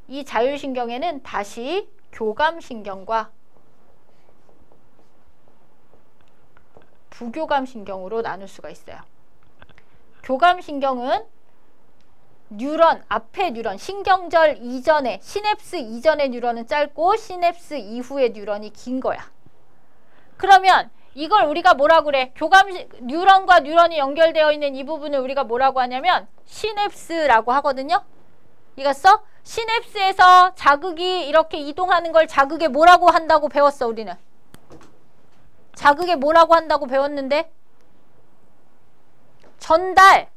이 자율신경에는 다시 교감신경과 부교감신경으로 나눌 수가 있어요. 교감신경은 뉴런, 앞에 뉴런, 신경절 이전에, 시냅스 이전의 뉴런은 짧고 시냅스 이후의 뉴런이 긴 거야. 그러면 이걸 우리가 뭐라고 그래? 뉴런과 뉴런이 연결되어 있는 이 부분을 우리가 뭐라고 하냐면 시냅스라고 하거든요. 이겼어? 시냅스에서 자극이 이렇게 이동하는 걸 자극에 뭐라고 한다고 배웠어, 우리는? 자극에 뭐라고 한다고 배웠는데? 전달!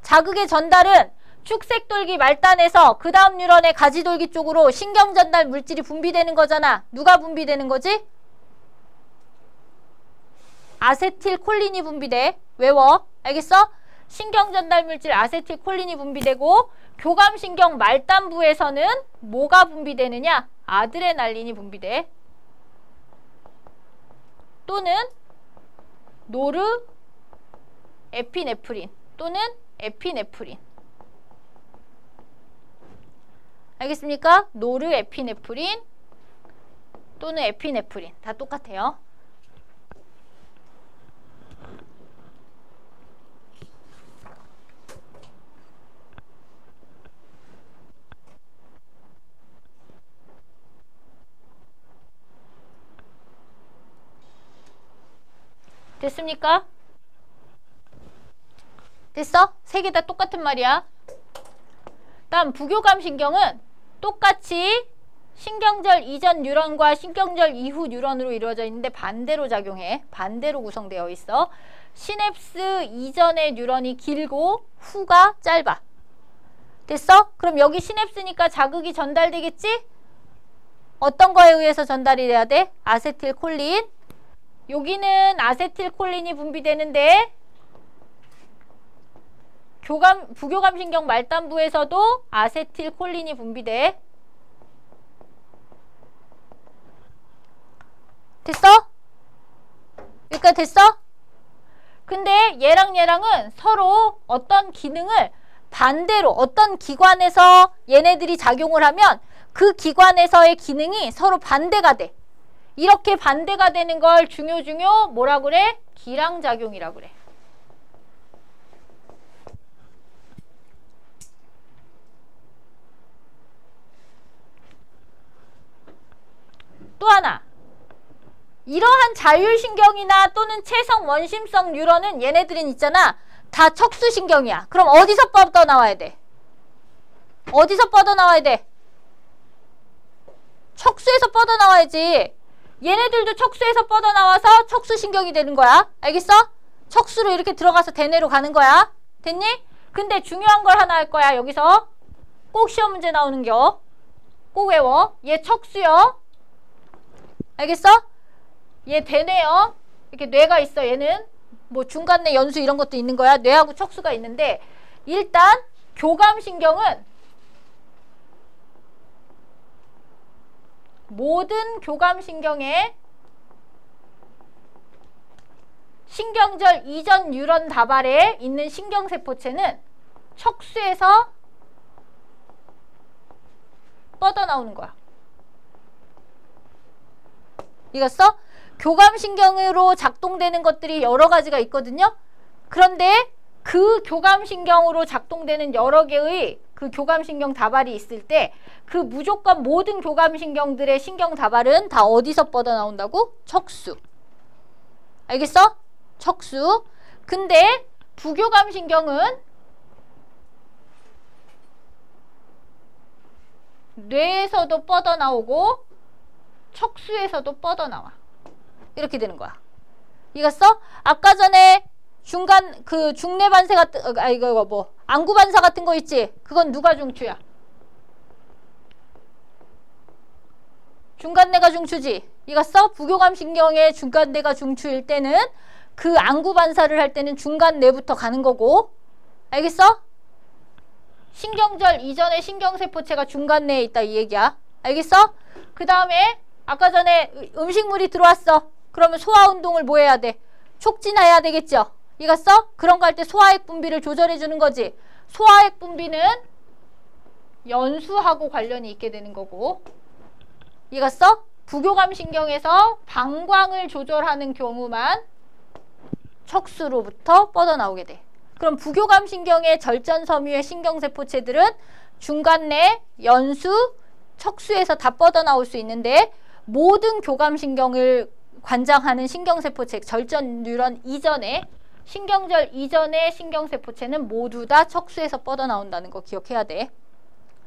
자극의 전달은 축색돌기 말단에서 그 다음 뉴런의 가지돌기 쪽으로 신경전달 물질이 분비되는 거잖아. 누가 분비되는 거지? 아세틸콜린이 분비돼. 외워. 알겠어? 신경전달 물질 아세틸콜린이 분비되고, 교감신경 말단부에서는 뭐가 분비되느냐? 아드레날린이 분비돼. 또는 노르에피네프린 또는 에피네프린. 알겠습니까? 노르에피네프린 또는 에피네프린. 다 똑같아요. 됐습니까? 됐어? 세 개 다 똑같은 말이야. 다음 부교감신경은 똑같이 신경절 이전 뉴런과 신경절 이후 뉴런으로 이루어져 있는데 반대로 작용해. 반대로 구성되어 있어. 시냅스 이전의 뉴런이 길고 후가 짧아. 됐어? 그럼 여기 시냅스니까 자극이 전달되겠지? 어떤 거에 의해서 전달이 돼야 돼? 아세틸콜린. 여기는 아세틸콜린이 분비되는데 부교감신경 말단부에서도 아세틸콜린이 분비돼. 됐어? 여기까지 됐어? 근데 얘랑은 서로 어떤 기능을 반대로 어떤 기관에서 얘네들이 작용을 하면 그 기관에서의 기능이 서로 반대가 돼. 이렇게 반대가 되는 걸 중요 뭐라고 그래? 기랑작용이라고 그래. 또 하나. 이러한 자율신경이나 또는 체성 원심성 뉴런은 얘네들은 있잖아. 다 척수신경이야. 그럼 어디서 뻗어나와야 돼? 어디서 뻗어나와야 돼? 척수에서 뻗어나와야지. 얘네들도 척수에서 뻗어나와서 척수신경이 되는 거야. 알겠어? 척수로 이렇게 들어가서 대뇌로 가는 거야. 됐니? 근데 중요한 걸 하나 할 거야. 여기서 꼭 시험 문제 나오는겨. 꼭 외워. 얘 척수요. 알겠어? 얘 대뇌요. 이렇게 뇌가 있어. 얘는 뭐 중간뇌 연수 이런 것도 있는 거야. 뇌하고 척수가 있는데, 일단 교감신경은 모든 교감신경에 신경절 이전 뉴런 다발에 있는 신경세포체는 척수에서 뻗어나오는 거야. 이겼어? 교감신경으로 작동되는 것들이 여러 가지가 있거든요. 그런데 그 교감신경으로 작동되는 여러 개의 그 교감신경 다발이 있을 때 그 무조건 모든 교감신경들의 신경 다발은 다 어디서 뻗어나온다고? 척수. 알겠어? 척수. 근데 부교감신경은 뇌에서도 뻗어나오고 척수에서도 뻗어나와. 이렇게 되는 거야. 이겼어? 아까 전에 중간 그 중내 반사 같은 이거 뭐 안구 반사 같은 거 있지? 그건 누가 중추야? 중간내가 중추지. 이겼어? 부교감 신경의 중간내가 중추일 때는 그 안구 반사를 할 때는 중간내부터 가는 거고. 알겠어? 신경절 이전에 신경세포체가 중간내에 있다 이 얘기야. 알겠어? 그 다음에 아까 전에 음식물이 들어왔어. 그러면 소화운동을 뭐 해야 돼? 촉진해야 되겠죠? 이겼어? 그런 거 할 때 소화액 분비를 조절해 주는 거지. 소화액 분비는 연수하고 관련이 있게 되는 거고. 이겼어? 부교감 신경에서 방광을 조절하는 경우만 척수로부터 뻗어나오게 돼. 그럼 부교감 신경의 절전 섬유의 신경세포체들은 중간내, 연수, 척수에서 다 뻗어나올 수 있는데 모든 교감 신경을 관장하는 신경세포체, 절전 뉴런 이전에 신경절 이전의 신경세포체는 모두 다 척수에서 뻗어나온다는 거 기억해야 돼.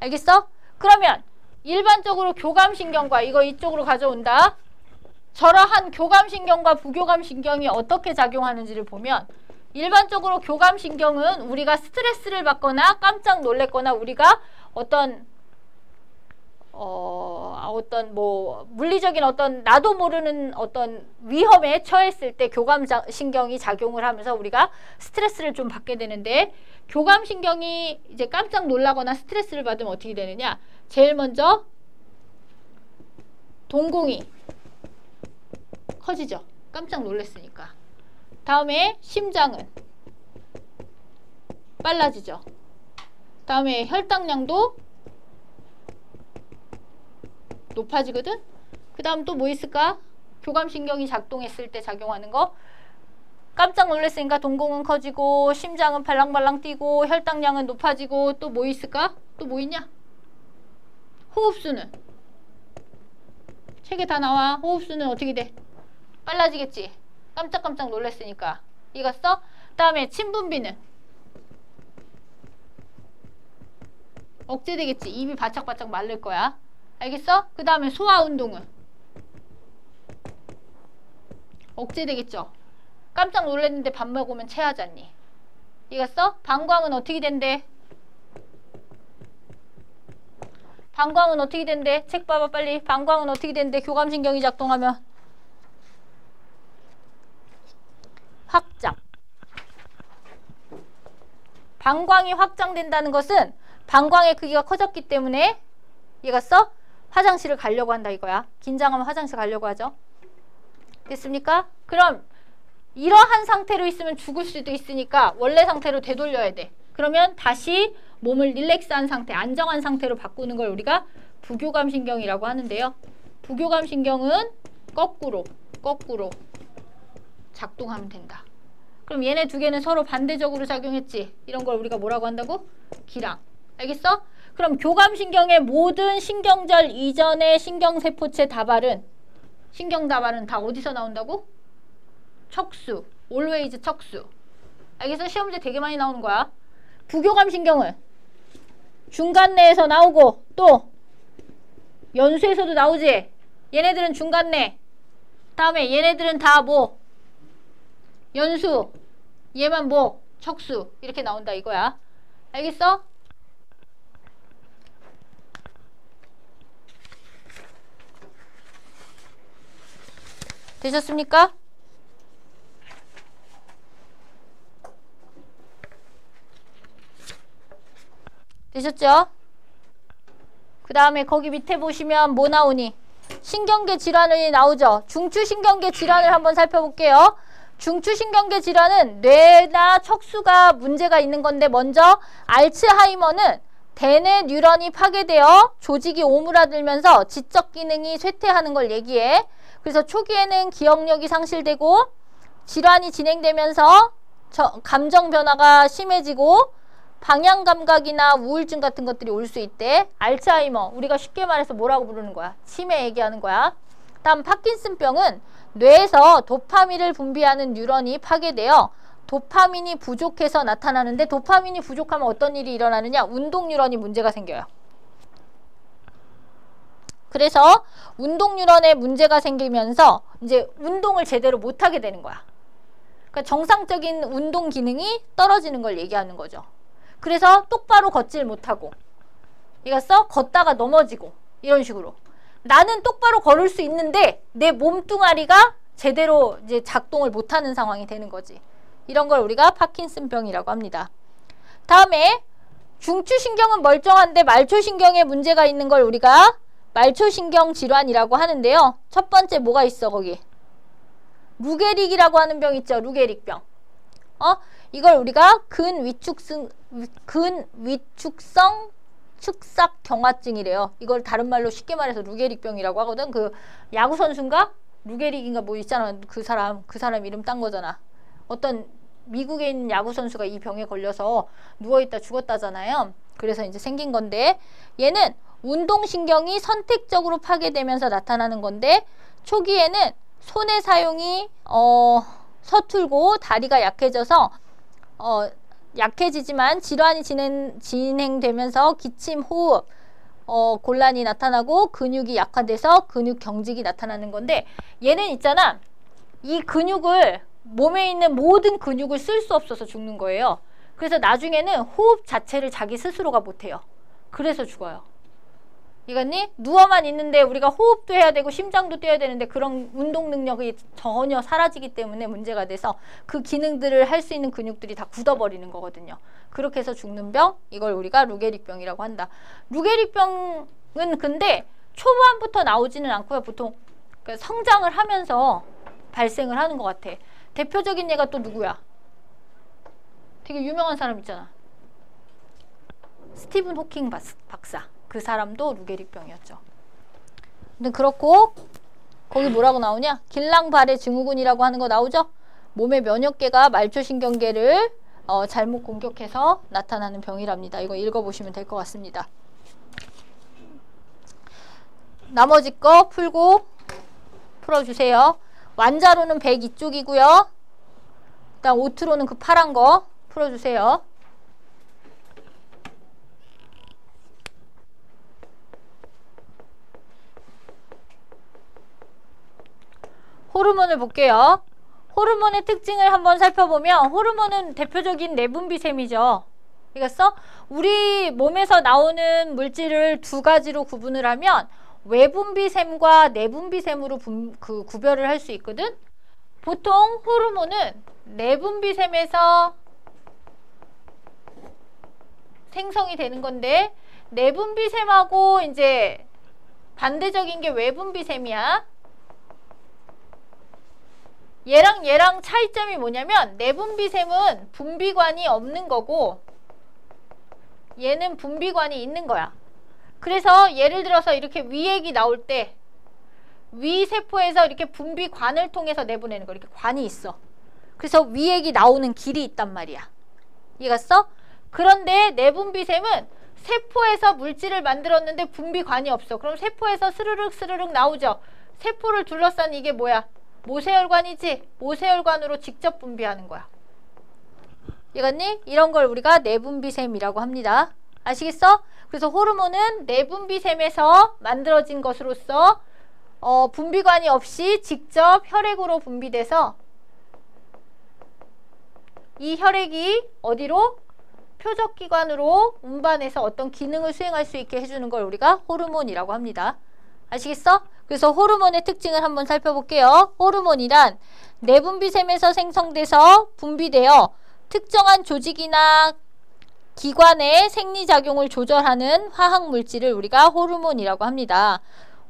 알겠어? 그러면 일반적으로 교감신경과 이거 이쪽으로 가져온다. 저러한 교감신경과 부교감신경이 어떻게 작용하는지를 보면 일반적으로 교감신경은 우리가 스트레스를 받거나 깜짝 놀랬거나 우리가 어떤 뭐 물리적인 어떤 나도 모르는 어떤 위험에 처했을 때 교감신경이 작용을 하면서 우리가 스트레스를 좀 받게 되는데 교감신경이 이제 깜짝 놀라거나 스트레스를 받으면 어떻게 되느냐? 제일 먼저 동공이 커지죠. 깜짝 놀랐으니까. 다음에 심장은 빨라지죠. 다음에 혈당량도 높아지거든? 그 다음 또 뭐 있을까? 교감신경이 작동했을 때 작용하는 거. 깜짝 놀랐으니까 동공은 커지고 심장은 발랑발랑 뛰고 혈당량은 높아지고 또 뭐 있을까? 또 뭐 있냐? 호흡수는 책에 다 나와. 호흡수는 어떻게 돼? 빨라지겠지. 깜짝깜짝 놀랐으니까. 이겼어? 다음에 침분비는 억제되겠지. 입이 바짝바짝 마를 거야. 알겠어? 그 다음에 소화운동은 억제되겠죠. 깜짝 놀랐는데 밥 먹으면 체하잖니. 이겼어? 방광은 어떻게 된대? 방광은 어떻게 된대? 책 봐봐 빨리. 방광은 어떻게 된대? 교감신경이 작동하면 확장. 방광이 확장된다는 것은 방광의 크기가 커졌기 때문에 이해갔어? 화장실을 가려고 한다 이거야. 긴장하면 화장실 가려고 하죠. 됐습니까? 그럼 이러한 상태로 있으면 죽을 수도 있으니까 원래 상태로 되돌려야 돼. 그러면 다시 몸을 릴렉스한 상태, 안정한 상태로 바꾸는 걸 우리가 부교감신경이라고 하는데요. 부교감신경은 거꾸로 작동하면 된다. 그럼 얘네 두 개는 서로 반대적으로 작용했지. 이런 걸 우리가 뭐라고 한다고? 기랑. 알겠어? 그럼 교감신경의 모든 신경절 이전의 신경세포체 다발은 신경다발은 다 어디서 나온다고? 척수. always 척수. 알겠어? 시험 문제 되게 많이 나오는 거야. 부교감신경은 중간내에서 나오고 또 연수에서도 나오지. 얘네들은 중간내. 다음에 얘네들은 다 뭐? 연수. 얘만 뭐? 척수. 이렇게 나온다 이거야. 알겠어? 되셨습니까? 되셨죠? 그 다음에 거기 밑에 보시면 뭐 나오니? 신경계 질환이 나오죠. 중추신경계 질환을 한번 살펴볼게요. 중추신경계 질환은 뇌나 척수가 문제가 있는 건데 먼저 알츠하이머는 대뇌 뉴런이 파괴되어 조직이 오므라들면서 지적 기능이 쇠퇴하는 걸 얘기해. 그래서 초기에는 기억력이 상실되고 질환이 진행되면서 감정 변화가 심해지고 방향 감각이나 우울증 같은 것들이 올 수 있대. 알츠하이머, 우리가 쉽게 말해서 뭐라고 부르는 거야? 치매 얘기하는 거야. 다음 파킨슨병은 뇌에서 도파민을 분비하는 뉴런이 파괴되어 도파민이 부족해서 나타나는데 도파민이 부족하면 어떤 일이 일어나느냐? 운동 뉴런이 문제가 생겨요. 그래서 운동 뉴런에 문제가 생기면서 이제 운동을 제대로 못하게 되는 거야. 그러니까 정상적인 운동 기능이 떨어지는 걸 얘기하는 거죠. 그래서 똑바로 걷질 못하고, 이겼어? 걷다가 넘어지고, 이런 식으로. 나는 똑바로 걸을 수 있는데 내 몸뚱아리가 제대로 이제 작동을 못하는 상황이 되는 거지. 이런 걸 우리가 파킨슨병이라고 합니다. 다음에 중추신경은 멀쩡한데 말초신경에 문제가 있는 걸 우리가 말초신경 질환이라고 하는데요. 첫 번째 뭐가 있어 거기? 루게릭이라고 하는 병 있죠. 루게릭병. 이걸 우리가 근위축성 축삭경화증이래요. 이걸 다른 말로 쉽게 말해서 루게릭병이라고 하거든. 그 야구 선수인가? 루게릭인가 뭐 있잖아. 그 사람 이름 딴 거잖아. 어떤 미국에 있는 야구 선수가 이 병에 걸려서 누워있다 죽었다잖아요. 그래서 이제 생긴 건데, 얘는 운동신경이 선택적으로 파괴되면서 나타나는 건데, 초기에는 손의 사용이 서툴고 다리가 약해져서 약해지지만 질환이 진행되면서 기침, 호흡 곤란이 나타나고 근육이 약화돼서 근육 경직이 나타나는 건데, 얘는 있잖아, 이 근육을, 몸에 있는 모든 근육을 쓸 수 없어서 죽는 거예요. 그래서 나중에는 호흡 자체를 자기 스스로가 못해요. 그래서 죽어요. 이거니? 누워만 있는데 우리가 호흡도 해야 되고 심장도 뛰어야 되는데 그런 운동 능력이 전혀 사라지기 때문에 문제가 돼서 그 기능들을 할 수 있는 근육들이 다 굳어버리는 거거든요. 그렇게 해서 죽는 병, 이걸 우리가 루게릭병이라고 한다. 루게릭병은 근데 초반부터 나오지는 않고요. 보통 성장을 하면서 발생을 하는 것 같아. 대표적인 예가 또 누구야? 되게 유명한 사람 있잖아. 스티븐 호킹 박사. 그 사람도 루게릭병이었죠. 근데 그렇고 거기 뭐라고 나오냐? 길랑발의 증후군이라고 하는 거 나오죠? 몸의 면역계가 말초신경계를 잘못 공격해서 나타나는 병이랍니다. 이거 읽어보시면 될 것 같습니다. 나머지 거 풀고 풀어주세요. 완자로는 102쪽이고요. 일단 오트로는 그 파란 거 풀어주세요. 호르몬을 볼게요. 호르몬의 특징을 한번 살펴보면, 호르몬은 대표적인 내분비샘이죠. 이겼어? 우리 몸에서 나오는 물질을 두 가지로 구분을 하면 외분비샘과 내분비샘으로 구별을 할 수 있거든. 보통 호르몬은 내분비샘에서 생성이 되는 건데, 내분비샘하고 이제 반대적인 게 외분비샘이야. 얘랑 차이점이 뭐냐면, 내분비샘은 분비관이 없는 거고 얘는 분비관이 있는 거야. 그래서 예를 들어서 이렇게 위액이 나올 때 위세포에서 이렇게 분비관을 통해서 내보내는 거, 이렇게 관이 있어. 그래서 위액이 나오는 길이 있단 말이야. 이해갔어? 그런데 내분비샘은 세포에서 물질을 만들었는데 분비관이 없어. 그럼 세포에서 스르륵 나오죠. 세포를 둘러싼 이게 뭐야? 모세혈관이지? 모세혈관으로 직접 분비하는 거야. 이해갔니? 이런 걸 우리가 내분비샘이라고 합니다. 아시겠어? 그래서 호르몬은 내분비샘에서 만들어진 것으로서 분비관이 없이 직접 혈액으로 분비돼서 이 혈액이 어디로? 표적기관으로 운반해서 어떤 기능을 수행할 수 있게 해주는 걸 우리가 호르몬이라고 합니다. 아시겠어? 그래서 호르몬의 특징을 한번 살펴볼게요. 호르몬이란 내분비샘에서 생성돼서 분비되어 특정한 조직이나 기관의 생리작용을 조절하는 화학물질을 우리가 호르몬이라고 합니다.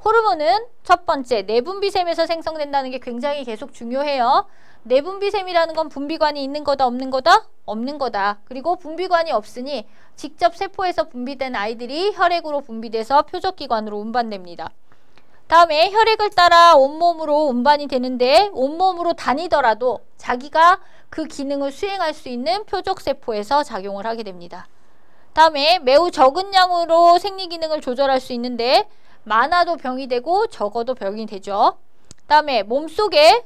호르몬은 첫 번째, 내분비샘에서 생성된다는 게 굉장히 계속 중요해요. 내분비샘이라는 건 분비관이 있는 거다 없는 거다? 없는 거다. 그리고 분비관이 없으니 직접 세포에서 분비된 아이들이 혈액으로 분비돼서 표적기관으로 운반됩니다. 다음에 혈액을 따라 온몸으로 운반이 되는데, 온몸으로 다니더라도 자기가 그 기능을 수행할 수 있는 표적세포에서 작용을 하게 됩니다. 다음에 매우 적은 양으로 생리기능을 조절할 수 있는데 많아도 병이 되고 적어도 병이 되죠. 다음에 몸속에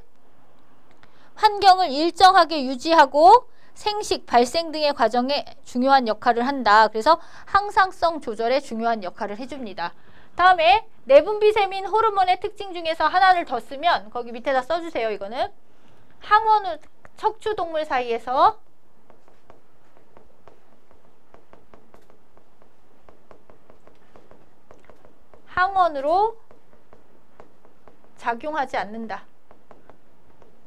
환경을 일정하게 유지하고 생식, 발생 등의 과정에 중요한 역할을 한다. 그래서 항상성 조절에 중요한 역할을 해줍니다. 다음에 내분비샘인 호르몬의 특징 중에서 하나를 더 쓰면 거기 밑에다 써주세요. 이거는 항원 척추동물 사이에서 항원으로 작용하지 않는다.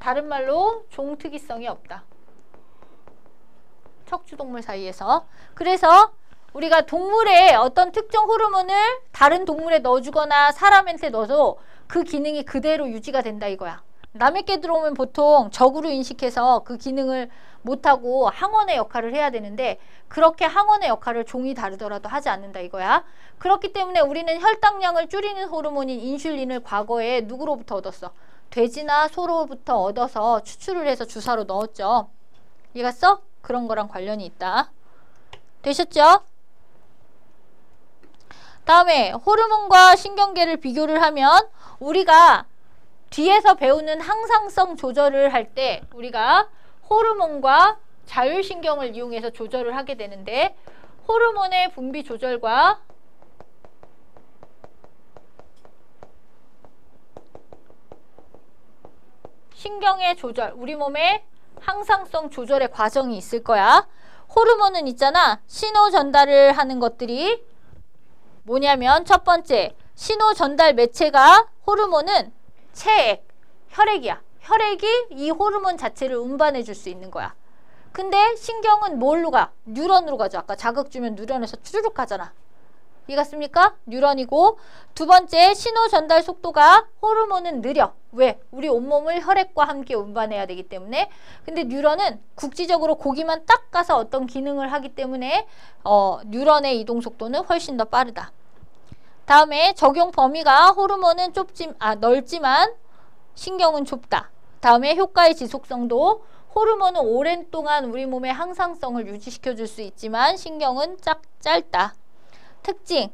다른 말로 종특이성이 없다. 척추동물 사이에서. 그래서 우리가 동물의 어떤 특정 호르몬을 다른 동물에 넣어주거나 사람한테 넣어도 그 기능이 그대로 유지가 된다 이거야. 남의 게 들어오면 보통 적으로 인식해서 그 기능을 못하고 항원의 역할을 해야 되는데 그렇게 항원의 역할을 종이 다르더라도 하지 않는다 이거야. 그렇기 때문에 우리는 혈당량을 줄이는 호르몬인 인슐린을 과거에 누구로부터 얻었어? 돼지나 소로부터 얻어서 추출을 해서 주사로 넣었죠. 이해갔어? 그런 거랑 관련이 있다. 되셨죠? 다음에 호르몬과 신경계를 비교를 하면 우리가 뒤에서 배우는 항상성 조절을 할 때 우리가 호르몬과 자율신경을 이용해서 조절을 하게 되는데 호르몬의 분비 조절과 신경의 조절, 우리 몸의 항상성 조절의 과정이 있을 거야. 호르몬은 있잖아. 신호 전달을 하는 것들이 뭐냐면 첫 번째, 신호 전달 매체가 호르몬은 체액, 혈액이야. 혈액이 이 호르몬 자체를 운반해 줄 수 있는 거야. 근데 신경은 뭘로 가? 뉴런으로 가죠. 아까 자극 주면 뉴런에서 추르륵 가잖아. 이해갔습니까? 뉴런이고, 두 번째, 신호 전달 속도가 호르몬은 느려. 왜? 우리 온몸을 혈액과 함께 운반해야 되기 때문에. 근데 뉴런은 국지적으로 거기만 딱 가서 어떤 기능을 하기 때문에 뉴런의 이동 속도는 훨씬 더 빠르다. 다음에 적용 범위가 호르몬은 넓지만 신경은 좁다. 다음에 효과의 지속성도 호르몬은 오랜 동안 우리 몸의 항상성을 유지시켜 줄 수 있지만 신경은 짧다. 특징,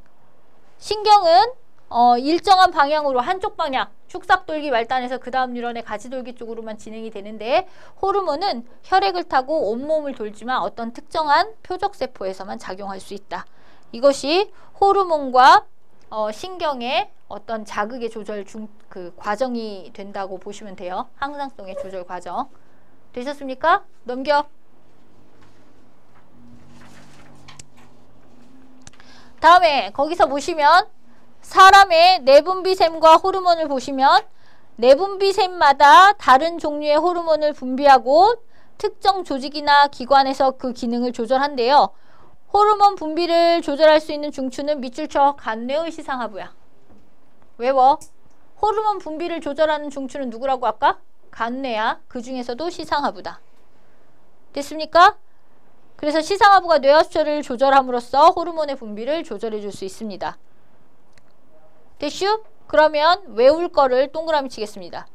신경은 일정한 방향으로 한쪽 방향, 축삭돌기 말단에서 그 다음 뉴런의 가지돌기 쪽으로만 진행이 되는데 호르몬은 혈액을 타고 온몸을 돌지만 어떤 특정한 표적세포에서만 작용할 수 있다. 이것이 호르몬과 신경의 어떤 자극의 조절 그 과정이 된다고 보시면 돼요. 항상성의 조절 과정. 되셨습니까? 넘겨. 다음에 거기서 보시면 사람의 내분비샘과 호르몬을 보시면 내분비샘마다 다른 종류의 호르몬을 분비하고 특정 조직이나 기관에서 그 기능을 조절한대요. 호르몬 분비를 조절할 수 있는 중추는 밑줄 쳐. 간뇌의 시상하부야. 외워. 호르몬 분비를 조절하는 중추는 누구라고 할까? 간뇌야. 그 중에서도 시상하부다. 됐습니까? 그래서 시상하부가 뇌하수체를 조절함으로써 호르몬의 분비를 조절해 줄 수 있습니다. 됐슈? 그러면 외울 거를 동그라미 치겠습니다.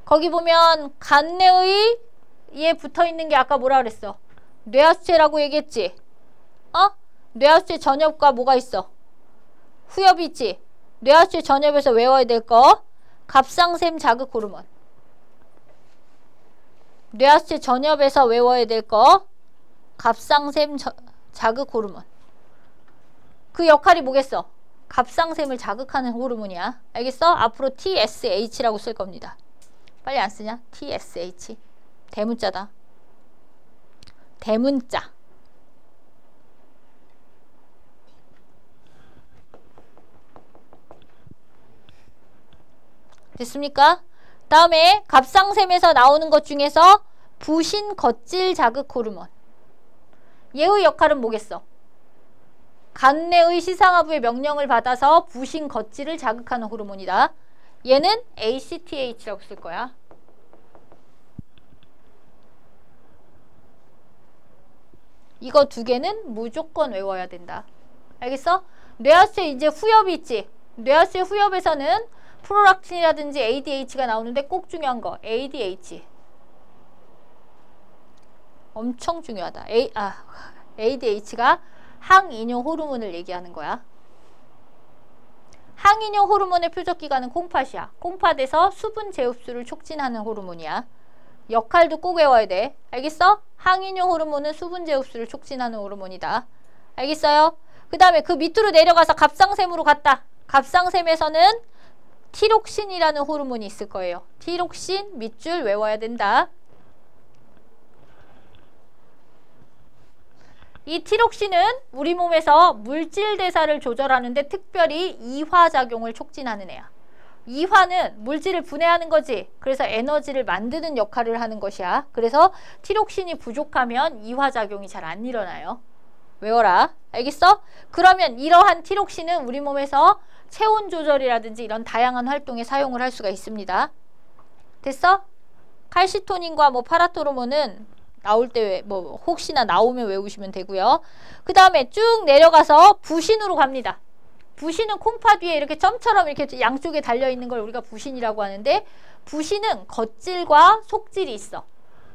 거기 보면 간뇌의에 붙어있는 게 아까 뭐라 그랬어? 뇌하수체라고 얘기했지? 뇌하수체 전엽과 뭐가 있어? 후엽이 있지? 뇌하수체 전엽에서 외워야 될 거 갑상샘 자극 호르몬. 뇌하수체 전엽에서 외워야 될 거 갑상샘 자극 호르몬. 그 역할이 뭐겠어? 갑상샘을 자극하는 호르몬이야. 알겠어? 앞으로 TSH라고 쓸 겁니다. 빨리 안 쓰냐? TSH. 대문자다. 대문자. 됐습니까? 다음에 갑상샘에서 나오는 것 중에서 부신 겉질 자극 호르몬. 얘의 역할은 뭐겠어? 간뇌의 시상하부의 명령을 받아서 부신 겉질을 자극하는 호르몬이다. 얘는 ACTH라고 쓸 거야. 이거 두 개는 무조건 외워야 된다. 알겠어? 뇌하수체 이제 후엽이 있지? 뇌하수체 후엽에서는 프로락틴이라든지 ADH가 나오는데 꼭 중요한 거 ADH. 엄청 중요하다. ADH가 항이뇨 호르몬을 얘기하는 거야. 항이뇨 호르몬의 표적기관은 콩팥이야. 콩팥에서 수분 재흡수를 촉진하는 호르몬이야. 역할도 꼭 외워야 돼. 알겠어? 항이뇨 호르몬은 수분 재흡수를 촉진하는 호르몬이다. 알겠어요? 그 다음에 그 밑으로 내려가서 갑상샘으로 갔다. 갑상샘에서는 티록신이라는 호르몬이 있을 거예요. 티록신 밑줄 외워야 된다. 이 티록신은 우리 몸에서 물질 대사를 조절하는데 특별히 이화작용을 촉진하는 애야. 이화는 물질을 분해하는 거지. 그래서 에너지를 만드는 역할을 하는 것이야. 그래서 티록신이 부족하면 이화작용이 잘 안 일어나요. 외워라. 알겠어? 그러면 이러한 티록신은 우리 몸에서 체온 조절이라든지 이런 다양한 활동에 사용을 할 수가 있습니다. 됐어? 칼시토닌과 뭐 파라토르몬은 나올 때 뭐 혹시나 나오면 외우시면 되고요. 그 다음에 쭉 내려가서 부신으로 갑니다. 부신은 콩팥 위에 이렇게 점처럼 이렇게 양쪽에 달려있는 걸 우리가 부신이라고 하는데, 부신은 겉질과 속질이 있어.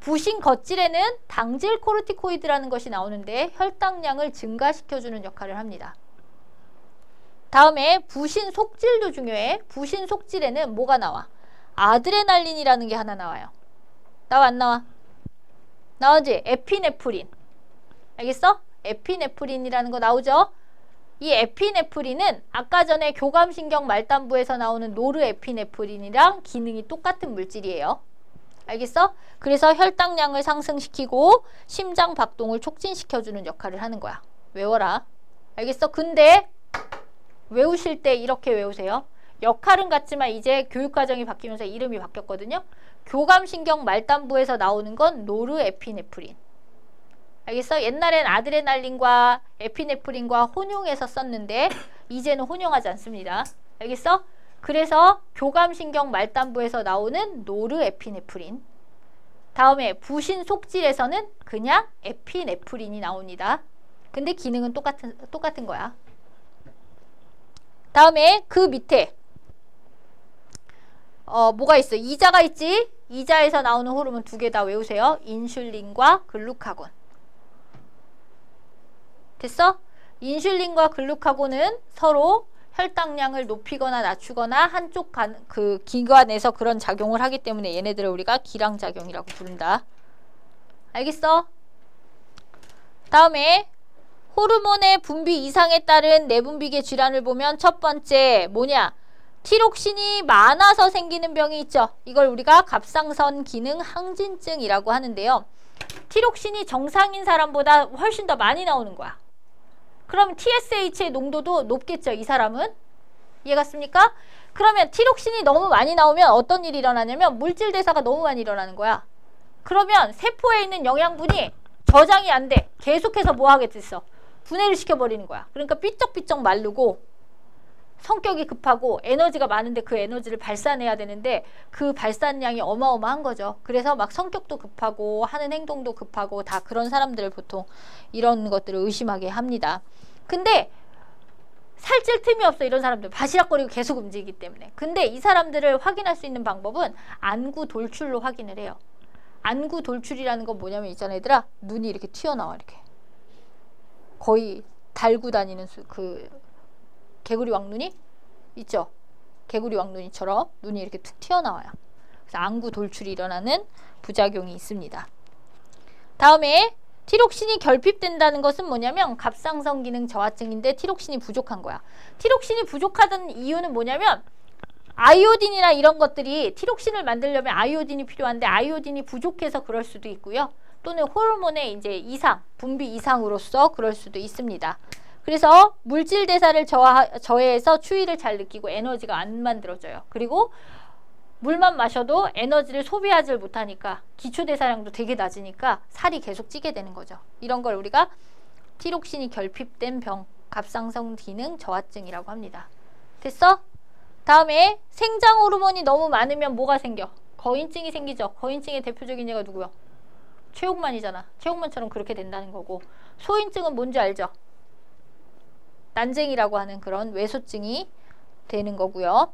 부신 겉질에는 당질 코르티코이드라는 것이 나오는데 혈당량을 증가시켜주는 역할을 합니다. 다음에 부신 속질도 중요해. 부신 속질에는 뭐가 나와? 아드레날린이라는 게 하나 나와요. 나와 안 나와? 나오지? 에피네프린. 알겠어? 에피네프린이라는 거 나오죠? 이 에피네프린은 아까 전에 교감신경 말단부에서 나오는 노르에피네프린이랑 기능이 똑같은 물질이에요. 알겠어? 그래서 혈당량을 상승시키고 심장 박동을 촉진시켜주는 역할을 하는 거야. 외워라. 알겠어? 근데 외우실 때 이렇게 외우세요. 역할은 같지만 이제 교육과정이 바뀌면서 이름이 바뀌었거든요. 교감신경 말단부에서 나오는 건 노르에피네프린. 알겠어? 옛날엔 아드레날린과 에피네프린과 혼용해서 썼는데 이제는 혼용하지 않습니다. 알겠어? 그래서 교감신경 말단부에서 나오는 노르에피네프린. 다음에 부신 속질에서는 그냥 에피네프린이 나옵니다. 근데 기능은 똑같은 거야. 다음에 그 밑에 뭐가 있어? 이자가 있지? 이자에서 나오는 호르몬 두 개 다 외우세요. 인슐린과 글루카곤. 됐어? 인슐린과 글루카곤은 서로 혈당량을 높이거나 낮추거나 한쪽 그 기관에서 그런 작용을 하기 때문에 얘네들을 우리가 기량작용이라고 부른다. 알겠어? 다음에 호르몬의 분비 이상에 따른 내분비계 질환을 보면 첫 번째 뭐냐? 티록신이 많아서 생기는 병이 있죠. 이걸 우리가 갑상선 기능 항진증이라고 하는데요. 티록신이 정상인 사람보다 훨씬 더 많이 나오는 거야. 그럼 TSH의 농도도 높겠죠, 이 사람은? 이해갔습니까? 그러면 티록신이 너무 많이 나오면 어떤 일이 일어나냐면 물질 대사가 너무 많이 일어나는 거야. 그러면 세포에 있는 영양분이 저장이 안 돼. 계속해서 뭐 하겠어? 분해를 시켜버리는 거야. 그러니까 삐쩍삐쩍 마르고 성격이 급하고 에너지가 많은데 그 에너지를 발산해야 되는데 그 발산량이 어마어마한 거죠. 그래서 막 성격도 급하고 하는 행동도 급하고 다 그런 사람들을 보통 이런 것들을 의심하게 합니다. 근데 살찔 틈이 없어. 이런 사람들 바시락거리고 계속 움직이기 때문에. 근데 이 사람들을 확인할 수 있는 방법은 안구 돌출로 확인을 해요. 안구 돌출이라는 건 뭐냐면 있잖아 얘들아, 눈이 이렇게 튀어나와. 이렇게 거의 달고 다니는 그 개구리 왕눈이 있죠? 개구리 왕눈이처럼 눈이 이렇게 툭 튀어나와요. 그래서 안구 돌출이 일어나는 부작용이 있습니다. 다음에 티록신이 결핍된다는 것은 뭐냐면 갑상선 기능 저하증인데 티록신이 부족한 거야. 티록신이 부족하던 이유는 뭐냐면 아이오딘이나 이런 것들이 티록신을 만들려면 아이오딘이 필요한데 아이오딘이 부족해서 그럴 수도 있고요. 또는 호르몬의 이제 이상, 분비 이상으로서 그럴 수도 있습니다. 그래서 물질 대사를 저해해서 추위를 잘 느끼고 에너지가 안 만들어져요. 그리고 물만 마셔도 에너지를 소비하지 못하니까 기초 대사량도 되게 낮으니까 살이 계속 찌게 되는 거죠. 이런 걸 우리가 티록신이 결핍된 병, 갑상선 기능 저하증이라고 합니다. 됐어? 다음에 생장 호르몬이 너무 많으면 뭐가 생겨? 거인증이 생기죠. 거인증의 대표적인 예가 누구요? 최홍만이잖아. 최홍만처럼 그렇게 된다는 거고. 소인증은 뭔지 알죠? 난쟁이라고 하는 그런 외소증이 되는 거고요.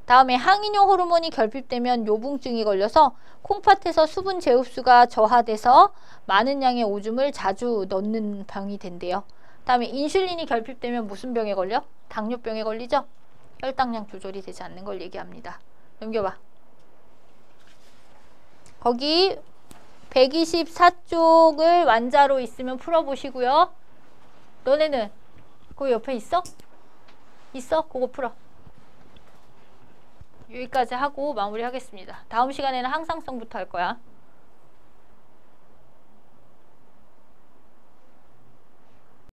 다음에 항이뇨 호르몬이 결핍되면 요붕증이 걸려서 콩팥에서 수분 재흡수가 저하돼서 많은 양의 오줌을 자주 넣는 병이 된대요. 다음에 인슐린이 결핍되면 무슨 병에 걸려? 당뇨병에 걸리죠? 혈당량 조절이 되지 않는 걸 얘기합니다. 넘겨봐. 거기 124쪽을 완자로 있으면 풀어보시고요. 너네는 거기 옆에 있어? 있어? 그거 풀어. 여기까지 하고 마무리하겠습니다. 다음 시간에는 항상성부터 할 거야.